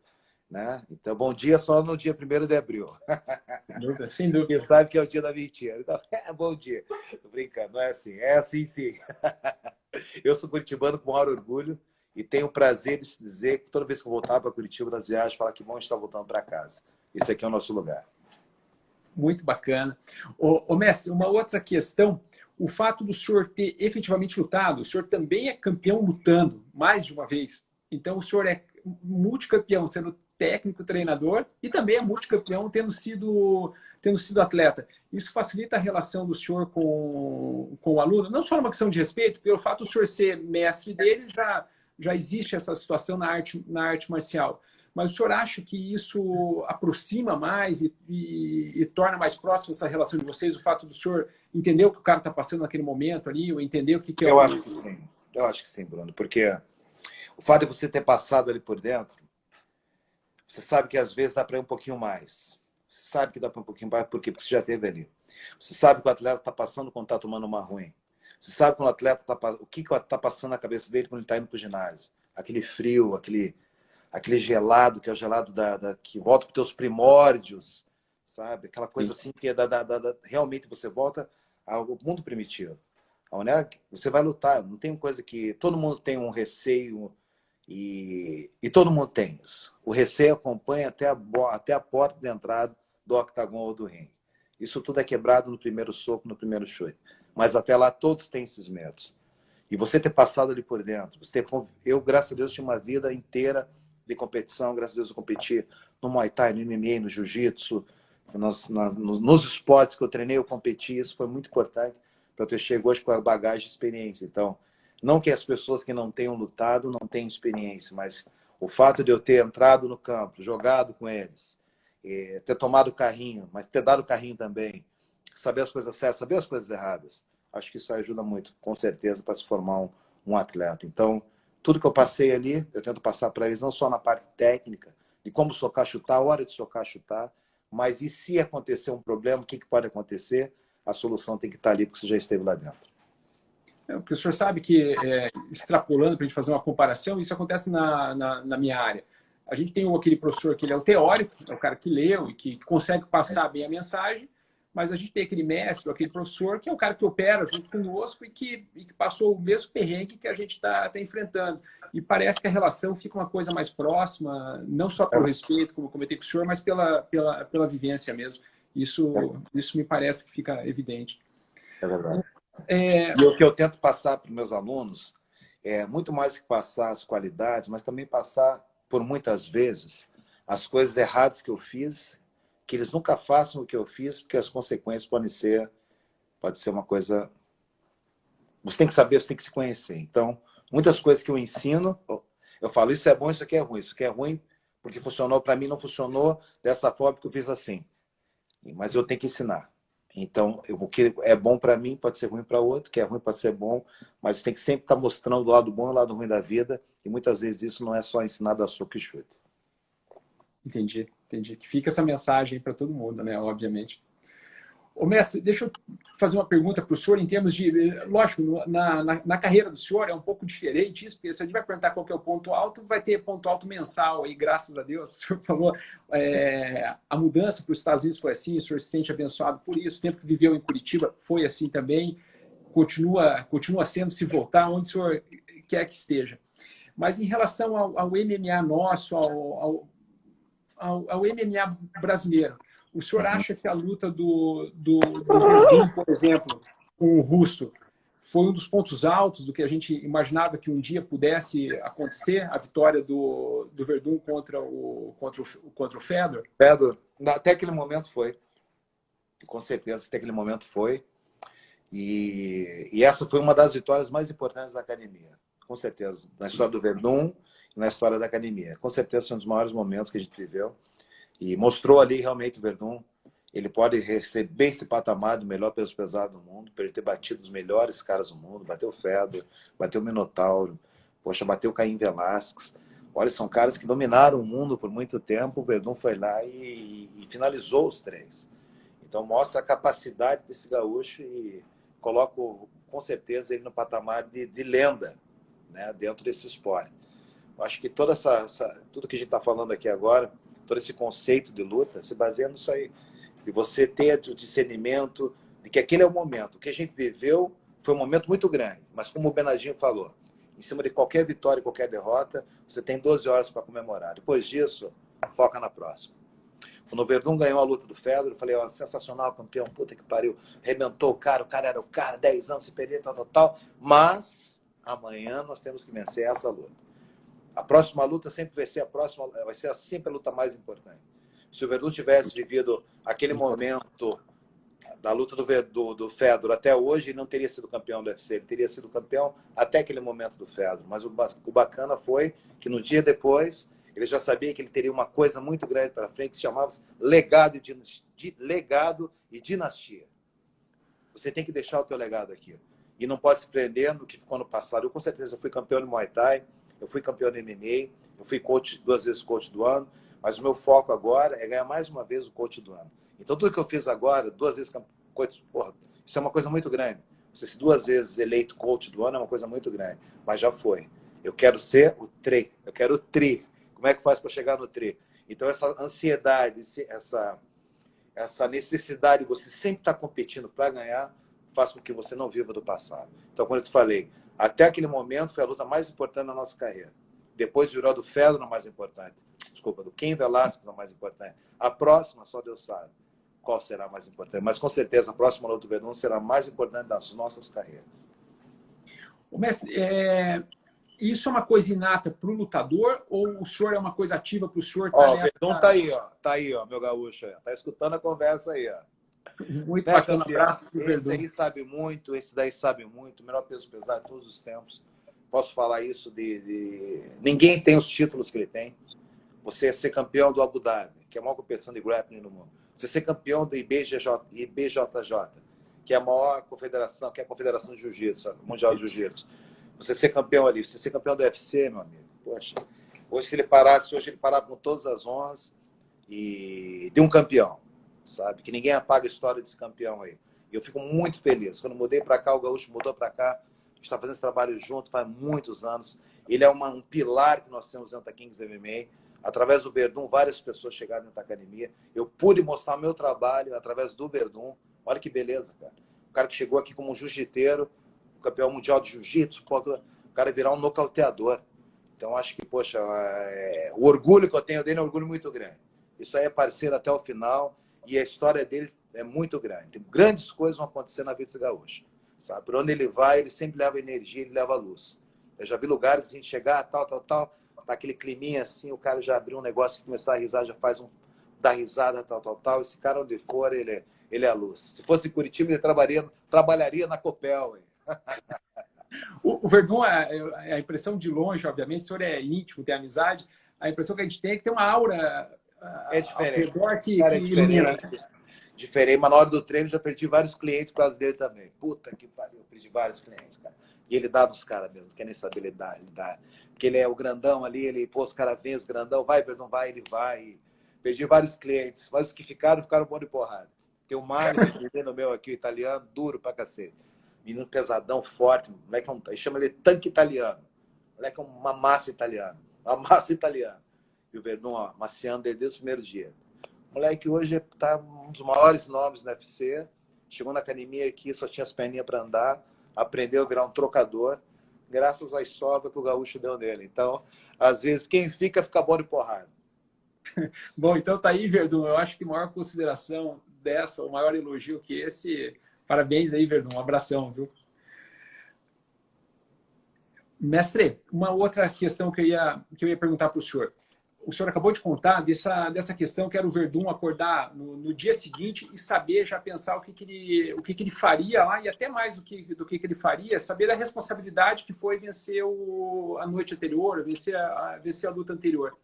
né? Então, bom dia só no dia 1º de abril. Sem Porque dúvida. sabe que é o dia da mentira. Então, bom dia. Tô brincando, não é assim. É assim, sim. Eu sou curitibano com maior orgulho e tenho o prazer de dizer que toda vez que eu voltar para Curitiba nas viagens, falar que bom estar voltando para casa. Esse aqui é o nosso lugar. Muito bacana. Mestre, uma outra questão, o fato do senhor ter efetivamente lutado, o senhor também é campeão lutando, mais de uma vez. Então, o senhor é multicampeão, sendo técnico, treinador, e também é multicampeão tendo sido atleta. Isso facilita a relação do senhor com o aluno, não só numa questão de respeito, pelo fato do senhor ser mestre dele, já existe essa situação na arte marcial. Mas o senhor acha que isso aproxima mais e torna mais próxima essa relação de vocês? O fato do senhor entender o que o cara está passando naquele momento ali, ou entender o que é Eu o... acho que sim. Eu acho que sim, Bruno. Porque o fato de você ter passado ali por dentro, você sabe que às vezes dá para ir um pouquinho mais. Você sabe que dá para ir um pouquinho mais, por quê? Porque você já teve ali. Você sabe que o atleta está passando quando está tomando uma ruim. Você sabe quando o atleta o que está passando na cabeça dele quando ele está indo para o ginásio. Aquele frio, aquele gelado, que é o gelado que volta para os teus primórdios, sabe? Aquela coisa assim que é realmente você volta ao mundo primitivo. Onde você vai lutar. Não tem coisa que... Todo mundo tem um receio e todo mundo tem isso. O receio acompanha até a porta de entrada do octagon ou do ringue. Isso tudo é quebrado no primeiro soco, no primeiro chute. Mas até lá todos têm esses medos. E você ter passado ali por dentro, eu, graças a Deus, tinha uma vida inteira de competição. Graças a Deus eu competi no Muay Thai, no MMA, no Jiu-Jitsu, nos esportes que eu treinei, eu competi. Isso foi muito importante para eu ter chegado hoje com a bagagem de experiência. Então, não que as pessoas que não tenham lutado não tenham experiência, mas o fato de eu ter entrado no campo, jogado com eles, ter tomado o carrinho, mas ter dado o carrinho também, saber as coisas certas, saber as coisas erradas, acho que isso ajuda muito, com certeza, para se formar um atleta. Então, tudo que eu passei ali, eu tento passar para eles, não só na parte técnica, de como socar, chutar, a hora de socar, chutar, mas e se acontecer um problema, o que pode acontecer? A solução tem que estar ali, porque você já esteve lá dentro. Porque o senhor sabe que, extrapolando para a gente fazer uma comparação, isso acontece na minha área. A gente tem aquele professor que ele é o teórico, é o cara que leu e que consegue passar bem a mensagem, mas a gente tem aquele mestre, aquele professor, que é o cara que opera junto conosco e que passou o mesmo perrengue que a gente está enfrentando. E parece que a relação fica uma coisa mais próxima, não só pelo respeito, como eu comentei com o senhor, mas pela vivência mesmo. Isso me parece que fica evidente. É verdade. E o que eu tento passar para os meus alunos é muito mais que passar as qualidades, mas também passar, por muitas vezes, as coisas erradas que eu fiz, que eles nunca façam o que eu fiz, porque as consequências pode ser uma coisa... Você tem que saber, você tem que se conhecer. Então, muitas coisas que eu ensino, eu falo, isso é bom, isso aqui é ruim. Isso aqui é ruim porque funcionou para mim, não funcionou dessa forma que eu fiz assim. Mas eu tenho que ensinar. Então, o que é bom para mim pode ser ruim para outro, o que é ruim pode ser bom, mas tem que sempre estar mostrando o lado bom e o lado ruim da vida, e muitas vezes isso não é só ensinar da soco e chute. Entendi. Que fica essa mensagem para todo mundo, né? Obviamente. Ô, mestre, deixa eu fazer uma pergunta para o senhor em termos de... Lógico, na carreira do senhor é um pouco diferente isso, porque se a gente vai perguntar qual que é o ponto alto, vai ter ponto alto mensal aí, graças a Deus. O senhor falou, a mudança para os Estados Unidos foi assim, o senhor se sente abençoado por isso, o tempo que viveu em Curitiba foi assim também, continua sendo, se voltar onde o senhor quer que esteja. Mas em relação ao MMA nosso, ao MMA brasileiro, o senhor acha que a luta do Verdun, por exemplo, com o Russo, foi um dos pontos altos do que a gente imaginava que um dia pudesse acontecer, a vitória do Verdun contra o Fedor? Fedor, até aquele momento foi. Com certeza, até aquele momento foi. E essa foi uma das vitórias mais importantes da academia. Com certeza. Na história do Verdun e na história da academia. Com certeza, foi um dos maiores momentos que a gente viveu. E mostrou ali realmente o Verdun. Ele pode receber esse patamar do melhor peso pesado do mundo, por ele ter batido os melhores caras do mundo. Bateu o Fedor, bateu o Minotauro, poxa, bateu o Caim Velasquez. Olha, são caras que dominaram o mundo por muito tempo. O Verdun foi lá e finalizou os três. Então mostra a capacidade desse gaúcho e coloco com certeza ele no patamar de lenda né, dentro desse esporte. Eu acho que tudo que a gente está falando aqui agora, todo esse conceito de luta, se baseia nisso aí, de você ter o discernimento de que aquele é o momento. O que a gente viveu foi um momento muito grande, mas como o Bernardinho falou, em cima de qualquer vitória e qualquer derrota, você tem 12 horas para comemorar. Depois disso, foca na próxima. Quando o Verdun ganhou a luta do Fedor, eu falei, ó, sensacional, campeão, puta que pariu, arrebentou o cara era o cara, 10 anos se perder, tal. Mas amanhã nós temos que vencer essa luta. A próxima luta sempre vai ser sempre a luta mais importante. Se o Verdun tivesse vivido aquele momento da luta do Fedor até hoje, ele não teria sido campeão do UFC, ele teria sido campeão até aquele momento do Fedor. Mas o bacana foi que no dia depois, ele já sabia que ele teria uma coisa muito grande para frente, que se chamava legado e dinastia. Você tem que deixar o teu legado aqui. E não pode se prender no que ficou no passado. Eu, com certeza, fui campeão de Muay Thai, eu fui campeão de MMA, eu fui coach, 2 vezes coach do ano, mas o meu foco agora é ganhar mais uma vez o coach do ano. Então, tudo que eu fiz agora, 2 vezes coach, porra, isso é uma coisa muito grande. Você ser 2 vezes eleito coach do ano é uma coisa muito grande, mas já foi. Eu quero ser o tri, eu quero o tri. Como é que faz para chegar no tri? Então, essa ansiedade, essa necessidade de você sempre estar competindo para ganhar, faz com que você não viva do passado. Então, quando eu te falei, até aquele momento foi a luta mais importante da nossa carreira. Depois virou a do Fedor a mais importante. Desculpa, do Cain Velasquez a mais importante. A próxima, só Deus sabe qual será a mais importante. Mas, com certeza, a próxima luta do Verdun será a mais importante das nossas carreiras. O mestre, isso é uma coisa inata para o lutador ou o senhor é uma coisa ativa para o senhor? Ó, o Verdun tá aí, ó, meu gaúcho. Tá escutando a conversa aí, ó. Muito bacana, abraço pro Verdun. Esse aí sabe muito, esse daí sabe muito, o melhor peso pesado de todos os tempos. Posso falar isso Ninguém tem os títulos que ele tem. Você ser campeão do Abu Dhabi, que é a maior competição de grappling no mundo. Você ser campeão do IBJJ, que é a maior confederação, que é a Confederação de Jiu-Jitsu, Mundial de Jiu-Jitsu. Você ser campeão ali, você ser campeão do UFC, meu amigo. Poxa, hoje se ele parasse, hoje ele parava com todas as honras e de um campeão, sabe? Que ninguém apaga a história desse campeão aí. E eu fico muito feliz. Quando mudei para cá, o Gaúcho mudou para cá. A gente está fazendo esse trabalho junto faz muitos anos. Ele é um pilar que nós temos dentro da Kings MMA. Através do Verdun, várias pessoas chegaram dentro da academia. Eu pude mostrar o meu trabalho através do Verdun. Olha que beleza, cara. O cara que chegou aqui como um jiu-jiteiro, campeão mundial de jiu-jitsu, o cara virar um nocauteador. Então, acho que, poxa, o orgulho que eu tenho dele é um orgulho muito grande. Isso aí é parceiro até o final e a história dele é muito grande. Tem grandes coisas vão acontecer na vida desse gaúcho. Sabe? Por onde ele vai, ele sempre leva energia, ele leva luz. Eu já vi lugares a gente chegar, tal, tá aquele climinha assim, o cara já abriu um negócio e começar a risar, já faz dá risada, tal. Esse cara, onde for, ele é a luz. Se fosse em Curitiba, ele trabalharia na Copel. O Verdun, a impressão de longe, obviamente, o senhor é íntimo, tem amizade, a impressão que a gente tem é que tem uma aura diferente. Que ilumina. Diferente, mas na hora do treino já perdi vários clientes por causa dele também. Puta que pariu, eu perdi vários clientes, cara. E ele dá nos caras mesmo, quer nem saber, ele dá. Porque ele é o grandão ali, os caras vêm, os grandão, vai, Verdun, vai, ele vai. Perdi vários clientes, mas os que ficaram bom de porrada. Tem o Mário, no meu aqui, o italiano, duro pra cacete. Menino pesadão, forte, moleque chama ele tanque italiano. Moleque é uma massa italiana. E o Verdun, ó, maciando ele desde o primeiro dia. O moleque hoje tá um dos maiores nomes no UFC. Chegou na academia aqui, só tinha as perninhas para andar. Aprendeu a virar um trocador, graças às sobras que o gaúcho deu nele. Então, às vezes, quem fica bom de porrada. Bom, então tá aí, Verdun. Eu acho que a maior consideração dessa, o maior elogio que esse... Parabéns aí, Verdun. Um abração, viu? Mestre, uma outra questão que eu ia perguntar para o senhor. O senhor acabou de contar dessa questão que era o Verdun acordar no dia seguinte e saber, já pensar o que ele faria lá, e até mais do que ele faria, saber a responsabilidade que foi vencer a noite anterior, vencer a luta anterior.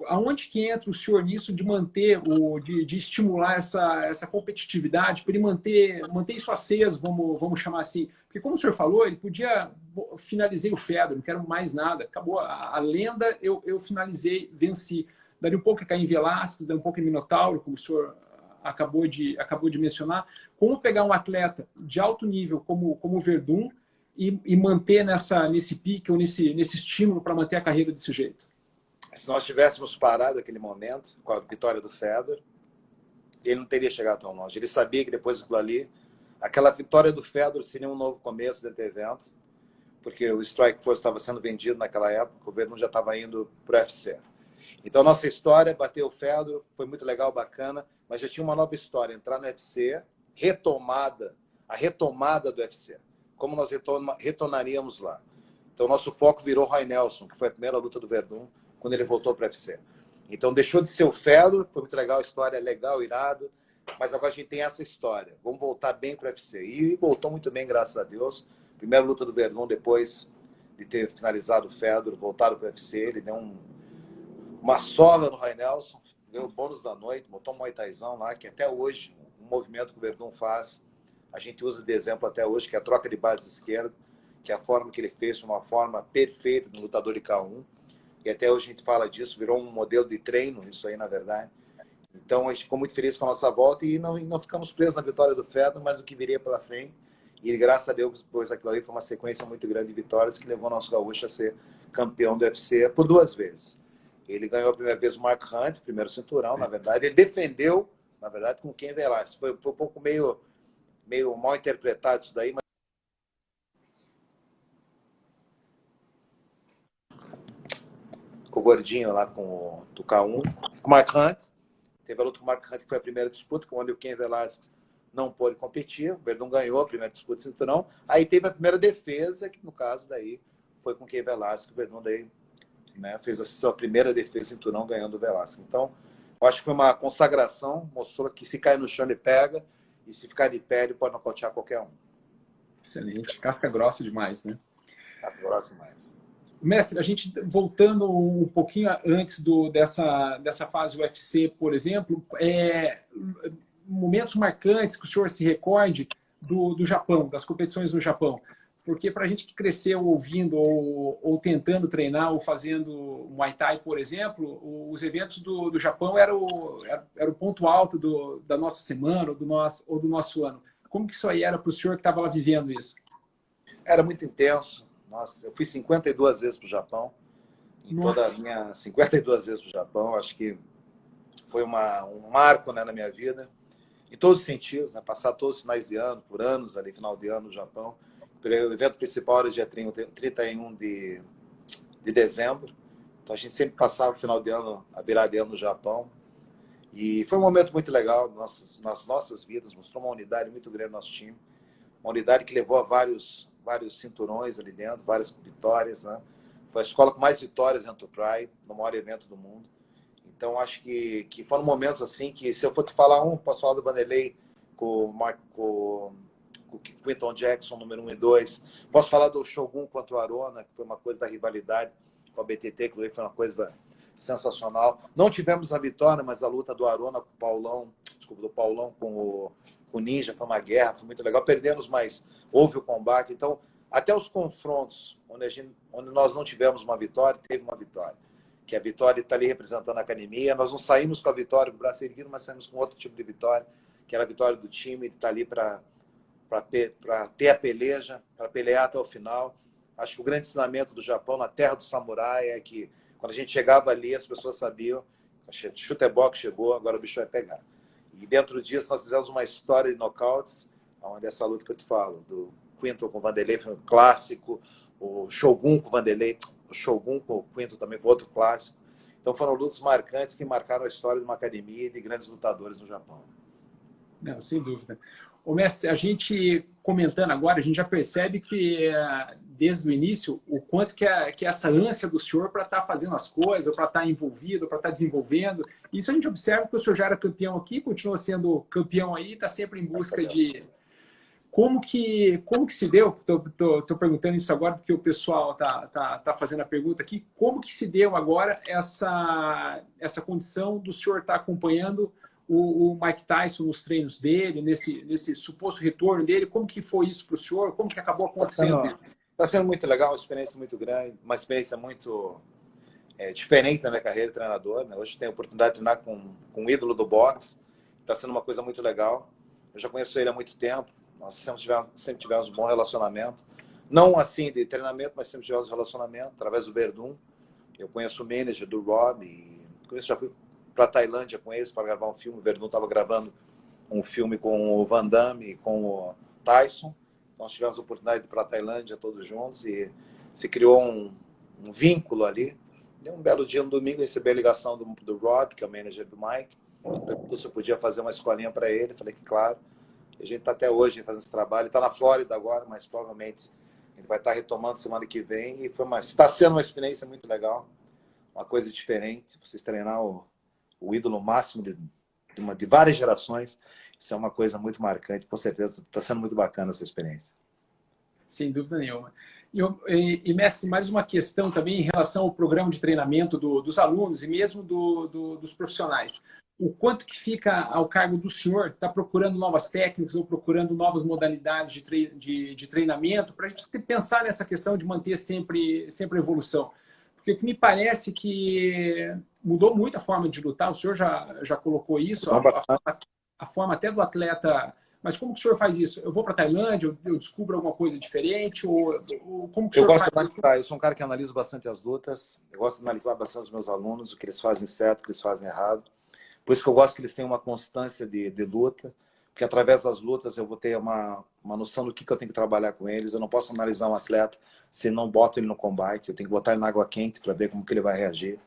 Aonde que entra o senhor nisso de manter, de estimular essa competitividade, para ele manter isso aceso, vamos chamar assim? Porque como o senhor falou, ele podia, finalizei o Fedor, não quero mais nada, acabou a lenda, eu finalizei, venci. Daria um pouco em Cain Velasquez, daria um pouco em Minotauro, como o senhor acabou de mencionar. Como pegar um atleta de alto nível como o Verdun e manter nesse pique ou nesse estímulo para manter a carreira desse jeito? Se nós tivéssemos parado aquele momento com a vitória do Federer, ele não teria chegado tão longe. Ele sabia que depois daquilo ali, aquela vitória do Federer seria um novo começo desse evento, porque o Strike Force estava sendo vendido naquela época, o Verdun já estava indo para o UFC. Então, nossa história, bateu o Federer, foi muito legal, bacana, mas já tinha uma nova história, entrar no UFC, a retomada do UFC. Como nós retornaríamos lá. Então, nosso foco virou Roy Nelson, que foi a primeira luta do Verdun, quando ele voltou para o UFC. Então, deixou de ser o Federer, foi muito legal, a história é legal, irado, mas agora a gente tem essa história. Vamos voltar bem para o UFC. E voltou muito bem, graças a Deus. Primeira luta do Verdun, depois de ter finalizado o Federer, voltado para o UFC, ele deu uma sola no Roy Nelson, deu o bônus da noite, botou um Muay Thaizão lá, que até hoje, um movimento que o Verdun faz, a gente usa de exemplo até hoje, que é a troca de base esquerda, que é a forma que ele fez, uma forma perfeita do lutador de K1. E até hoje a gente fala disso, virou um modelo de treino, isso aí, na verdade. Então, a gente ficou muito feliz com a nossa volta e não ficamos presos na vitória do Federer, mas o que viria pela frente. E, graças a Deus, depois aquilo ali foi uma sequência muito grande de vitórias que levou o nosso gaúcho a ser campeão do UFC por 2 vezes. Ele ganhou a primeira vez o Mark Hunt, primeiro cinturão, na verdade. Ele defendeu, na verdade, com Cain Velasquez. Foi um pouco meio mal interpretado isso daí, mas o gordinho lá com o K1, com o Mark Hunt. Teve a luta com o Mark Hunt, que foi a primeira disputa, onde o Cain Velasquez não pôde competir. O Verdun ganhou a primeira disputa de cinturão. Aí teve a primeira defesa, que no caso daí foi com o Cain Velasquez. O Verdun daí, né, fez a sua primeira defesa de cinturão ganhando o Velasquez. Então, eu acho que foi uma consagração. Mostrou que se cair no chão ele pega e se ficar de pé ele pode nocautear qualquer um. Excelente. Casca grossa demais, né? Casca grossa demais. Mestre, a gente voltando um pouquinho antes dessa fase UFC, por exemplo, momentos marcantes que o senhor se recorde do Japão, das competições no Japão. Porque para a gente que cresceu ouvindo ou tentando treinar ou fazendo Muay Thai, por exemplo, os eventos do Japão era o ponto alto da nossa semana ou do nosso ano. Como que isso aí era para o senhor que estava lá vivendo isso? Era muito intenso. Nossa, eu fui 52 vezes para o Japão. Em toda a minha 52 vezes para o Japão, acho que foi um marco, né, na minha vida. Em todos os sentidos, né? Passar todos os finais de ano, por anos ali, final de ano no Japão. O evento principal era dia 31 de dezembro. Então a gente sempre passava o final de ano, a virada de ano no Japão. E foi um momento muito legal nas nossas vidas. Mostrou uma unidade muito grande no nosso time. Uma unidade que levou a vários cinturões ali dentro, várias vitórias, né? Foi a escola com mais vitórias dentro do Pride, no maior evento do mundo. Então, acho que foram momentos assim que, se eu for te falar posso falar do Vanderlei com o Quinton Jackson, número 1 e 2. Posso falar do Shogun contra o Arona, que foi uma coisa da rivalidade com a BTT, que foi uma coisa sensacional. Não tivemos a vitória, mas a luta do Arona com o Paulão, do Paulão com o Ninja, foi uma guerra, foi muito legal. Perdemos, mas houve o combate. Então, até os confrontos onde nós não tivemos uma vitória, teve uma vitória. Que a vitória está ali representando a academia. Nós não saímos com a vitória com o braço erguido, mas saímos com outro tipo de vitória, que era a vitória do time, que está ali para ter a peleja, para pelear até o final. Acho que o grande ensinamento do Japão, na terra do samurai, é que quando a gente chegava ali, as pessoas sabiam, chutebox chegou, agora o bicho vai pegar. E dentro disso, nós fizemos uma história de nocautes, onde essa luta que eu te falo, do Quinton com o Vanderlei foi um clássico, o Shogun com o Vanderlei, o Shogun com o Quinton também foi outro clássico. Então foram lutas marcantes que marcaram a história de uma academia e de grandes lutadores no Japão. Não, sem dúvida. Ô, mestre, a gente comentando agora, a gente já percebe que desde o início o quanto que essa ânsia do senhor para estar fazendo as coisas, para estar envolvido, para estar desenvolvendo. Isso a gente observa que o senhor já era campeão aqui, continua sendo campeão aí, está sempre em busca de... Como que se deu? Estou perguntando isso agora porque o pessoal tá fazendo a pergunta aqui. Como que se deu agora essa condição do senhor estar acompanhando o Mike Tyson nos treinos dele, nesse suposto retorno dele? Como que foi isso para o senhor? Como que acabou acontecendo? Está sendo muito legal, uma experiência muito grande, uma experiência muito diferente na minha carreira de treinador, né? Hoje tenho a oportunidade de treinar com um ídolo do boxe. Está sendo uma coisa muito legal. Eu já conheço ele há muito tempo. Nós sempre tivemos um bom relacionamento. Não assim de treinamento, mas sempre tivemos relacionamento, através do Verdun. Eu conheço o manager do Rob, e com isso já fui para a Tailândia com eles para gravar um filme. O Verdun estava gravando um filme com o Van Damme e com o Tyson. Nós tivemos a oportunidade de ir para a Tailândia todos juntos e se criou um vínculo ali. E um belo dia, no domingo, recebi a ligação do Rob, que é o manager do Mike. Perguntou se eu podia fazer uma escolinha para ele. Falei que claro. A gente está até hoje fazendo esse trabalho. Está na Flórida agora, mas provavelmente ele vai estar retomando semana que vem. E está sendo uma experiência muito legal. Uma coisa diferente. Vocês treinar o ídolo máximo de várias gerações. Isso é uma coisa muito marcante. Com certeza está sendo muito bacana essa experiência. Sem dúvida nenhuma. Mestre, mais uma questão também em relação ao programa de treinamento dos alunos e mesmo dos profissionais. O quanto que fica ao cargo do senhor estar procurando novas técnicas ou procurando novas modalidades de treinamento para a gente pensar nessa questão de manter sempre a evolução? Porque o que me parece que mudou muito a forma de lutar, o senhor já colocou isso, a forma até do atleta. Mas como que o senhor faz isso? Eu vou para a Tailândia, eu descubro alguma coisa diferente? Ou como que o senhor faz isso? Eu sou um cara que analiso bastante as lutas, eu gosto de analisar bastante os meus alunos, o que eles fazem certo, o que eles fazem errado. Por isso que eu gosto que eles tenham uma constância de luta, porque através das lutas eu vou ter uma noção do que eu tenho que trabalhar com eles. Eu não posso analisar um atleta se não boto ele no combate, eu tenho que botar ele na água quente para ver como que ele vai reagir.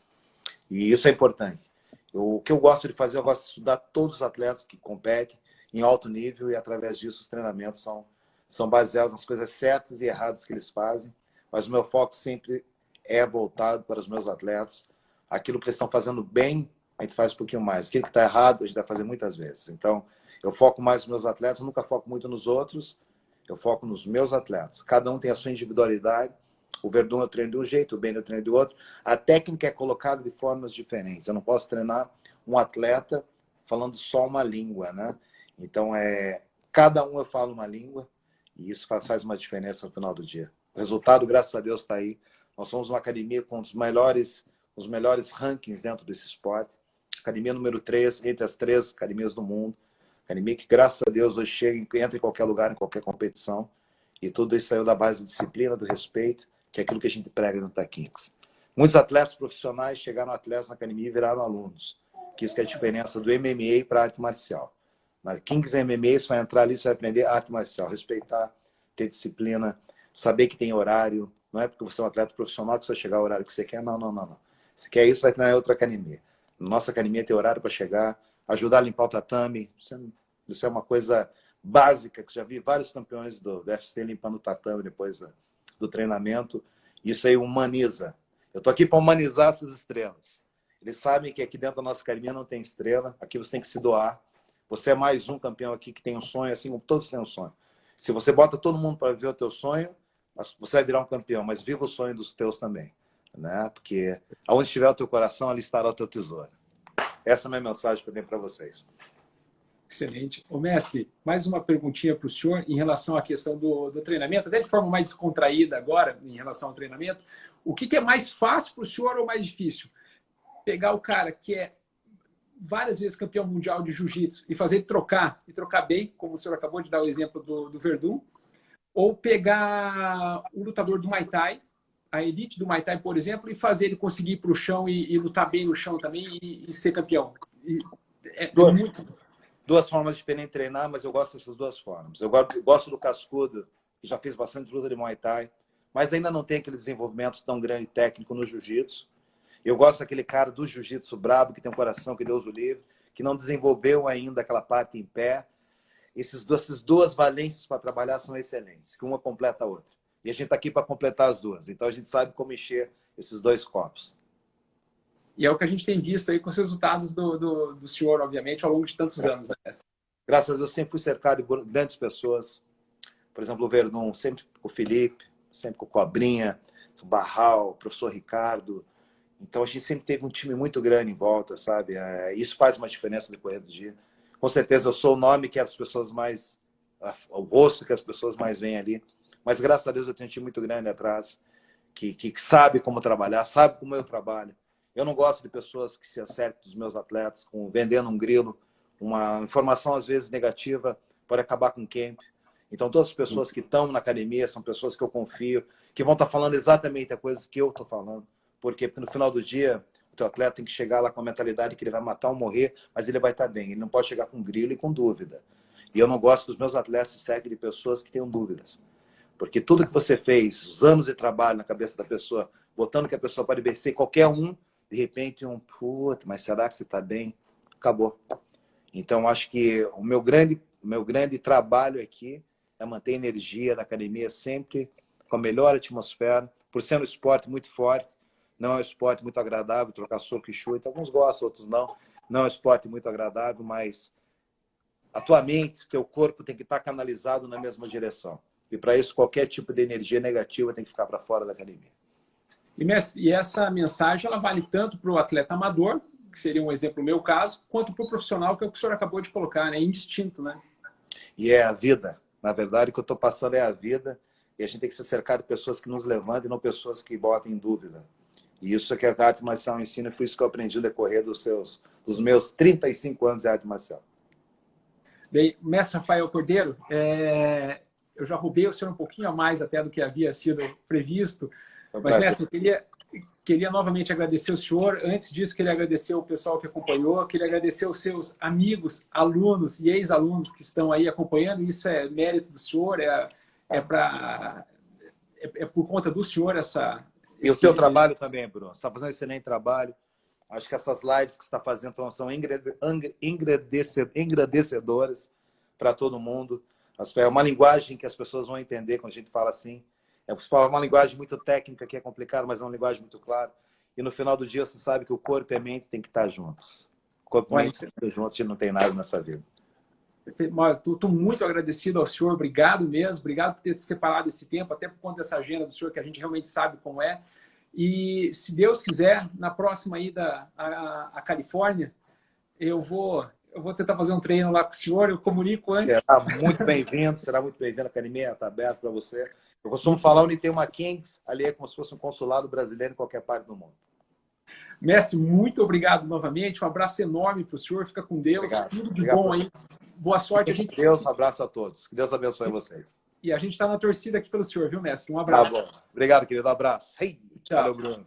E isso é importante. O que eu gosto de fazer, eu gosto de estudar todos os atletas que competem em alto nível e através disso os treinamentos são baseados nas coisas certas e erradas que eles fazem, mas o meu foco sempre é voltado para os meus atletas. Aquilo que eles estão fazendo bem, a gente faz um pouquinho mais. Aquilo que está errado, a gente vai fazer muitas vezes. Então, eu foco mais nos meus atletas, eu nunca foco muito nos outros, eu foco nos meus atletas. Cada um tem a sua individualidade. O Verdun eu treino de um jeito, o Ben eu treino de outro. A técnica é colocada de formas diferentes. Eu não posso treinar um atleta falando só uma língua, né? Então, cada um eu falo uma língua e isso faz uma diferença no final do dia. O resultado, graças a Deus, está aí. Nós somos uma academia com os melhores rankings dentro desse esporte. Academia número 3, entre as 3 academias do mundo. Academia que, graças a Deus, hoje chega e entra em qualquer lugar, em qualquer competição. E tudo isso saiu da base da disciplina, do respeito, que é aquilo que a gente prega no Kings. Muitos atletas profissionais chegaram atletas na academia e viraram alunos. Que isso que é a diferença do MMA para a arte marcial. Na Kings MMA, você vai entrar ali, você vai aprender arte marcial, respeitar, ter disciplina, saber que tem horário. Não é porque você é um atleta profissional que você vai chegar ao horário que você quer. Não. Você quer isso, vai treinar em outra academia. Nossa academia tem horário para chegar, ajudar a limpar o tatame. Isso é uma coisa básica, que já vi vários campeões do UFC limpando o tatame depois do treinamento. Isso aí humaniza. Eu estou aqui para humanizar essas estrelas. Eles sabem que aqui dentro da nossa academia não tem estrela, aqui você tem que se doar. Você é mais um campeão aqui que tem um sonho, assim como todos têm um sonho. Se você bota todo mundo para viver o teu sonho, você vai virar um campeão, mas viva o sonho dos teus também. Né? Porque aonde estiver o teu coração, ali estará o teu tesouro. Essa é a minha mensagem que eu tenho para vocês. Excelente. Ô, mestre, mais uma perguntinha para o senhor em relação à questão do treinamento, até de forma mais descontraída agora, em relação ao treinamento. O que é mais fácil para o senhor ou mais difícil? Pegar o cara que é várias vezes campeão mundial de jiu-jitsu e fazer ele trocar, e trocar bem, como o senhor acabou de dar o exemplo do Verdun, ou pegar o lutador do Muay Thai, a elite do Muay Thai, por exemplo, e fazer ele conseguir ir para o chão e lutar bem no chão também e ser campeão. Duas formas diferentes de treinar, mas eu gosto dessas duas formas. Eu gosto do cascudo, que já fez bastante luta de Muay Thai, mas ainda não tem aquele desenvolvimento tão grande técnico no jiu-jitsu. Eu gosto daquele cara do jiu-jitsu brabo, que tem um coração que Deus o livre, que não desenvolveu ainda aquela parte em pé. Essas duas valências para trabalhar são excelentes, que uma completa a outra. E a gente está aqui para completar as duas. Então a gente sabe como encher esses dois copos. E é o que a gente tem visto aí com os resultados do senhor, obviamente, ao longo de tantos anos. Né? Graças a Deus, sempre fui cercado de grandes pessoas. Por exemplo, o Verdun, sempre com o Felipe, sempre com o Cobrinha, o Barral, o professor Ricardo. Então, a gente sempre teve um time muito grande em volta, sabe? Isso faz uma diferença no decorrer do dia. Com certeza, eu sou o nome que as pessoas mais... o rosto que as pessoas mais veem ali. Mas, graças a Deus, eu tenho um time muito grande atrás, que sabe como trabalhar, sabe como eu trabalho. Eu não gosto de pessoas que se acertem dos meus atletas, vendendo um grilo. Uma informação, às vezes, negativa, pode acabar com o camp. Então, todas as pessoas que estão na academia são pessoas que eu confio, que vão estar falando exatamente a coisa que eu estou falando. Por quê? Porque no final do dia, o teu atleta tem que chegar lá com a mentalidade que ele vai matar ou morrer, mas ele vai estar bem. Ele não pode chegar com grilo e com dúvida. E eu não gosto que os meus atletas se seguem de pessoas que tenham dúvidas. Porque tudo que você fez, os anos de trabalho na cabeça da pessoa, botando que a pessoa pode vencer qualquer um, de repente puta, mas será que você está bem? Acabou. Então, acho que o meu grande trabalho aqui é manter a energia da academia sempre com a melhor atmosfera, por ser um esporte muito forte, não é um esporte muito agradável, trocar soco e chute. Alguns gostam, outros não. Não é um esporte muito agradável, mas a tua mente, teu corpo tem que estar canalizado na mesma direção. E para isso, qualquer tipo de energia negativa tem que ficar para fora da academia. E, mestre, e essa mensagem ela vale tanto para o atleta amador, que seria um exemplo no meu caso, quanto para o profissional, que é o que o senhor acabou de colocar, né? É indistinto, né? E é a vida. Na verdade, o que eu estou passando é a vida. E a gente tem que ser cercado de pessoas que nos levantem e não pessoas que botem em dúvida. E isso é que a arte marcial ensina, foi isso que eu aprendi no decorrer dos meus 35 anos de arte marcial. Bem, mestre Rafael Cordeiro, eu já roubei o senhor um pouquinho a mais até do que havia sido previsto. Mas, mestre, eu queria novamente agradecer o senhor. Antes disso, queria agradecer o pessoal que acompanhou, queria agradecer os seus amigos, alunos e ex-alunos que estão aí acompanhando. Isso é mérito do senhor, é por conta do senhor essa... E o teu trabalho também, Bruno. Você está fazendo um excelente trabalho. Acho que essas lives que você está fazendo são engrandecedoras para todo mundo. É uma linguagem que as pessoas vão entender quando a gente fala assim. Você fala uma linguagem muito técnica, que é complicada, mas é uma linguagem muito clara. E no final do dia, você sabe que o corpo e a mente têm que estar juntos. O corpo e a mente têm que estar juntos, a gente não tem nada nessa vida. Estou muito agradecido ao senhor, obrigado mesmo, obrigado por ter separado esse tempo, até por conta dessa agenda do senhor, que a gente realmente sabe como é. E, se Deus quiser, na próxima ida à Califórnia, eu vou tentar fazer um treino lá com o senhor, eu comunico antes. Será muito bem-vindo, a academia está aberta para você. Eu costumo falar onde tem uma Kings, ali é como se fosse um consulado brasileiro em qualquer parte do mundo. Mestre, muito obrigado novamente, um abraço enorme para o senhor, fica com Deus, obrigado. Tudo de bom aí. Boa sorte. Deus, um abraço a todos. Que Deus abençoe vocês. E a gente está na torcida aqui pelo senhor, viu, mestre? Um abraço. Tá bom. Obrigado, querido. Um abraço. Hey, tchau. Valeu, Bruno.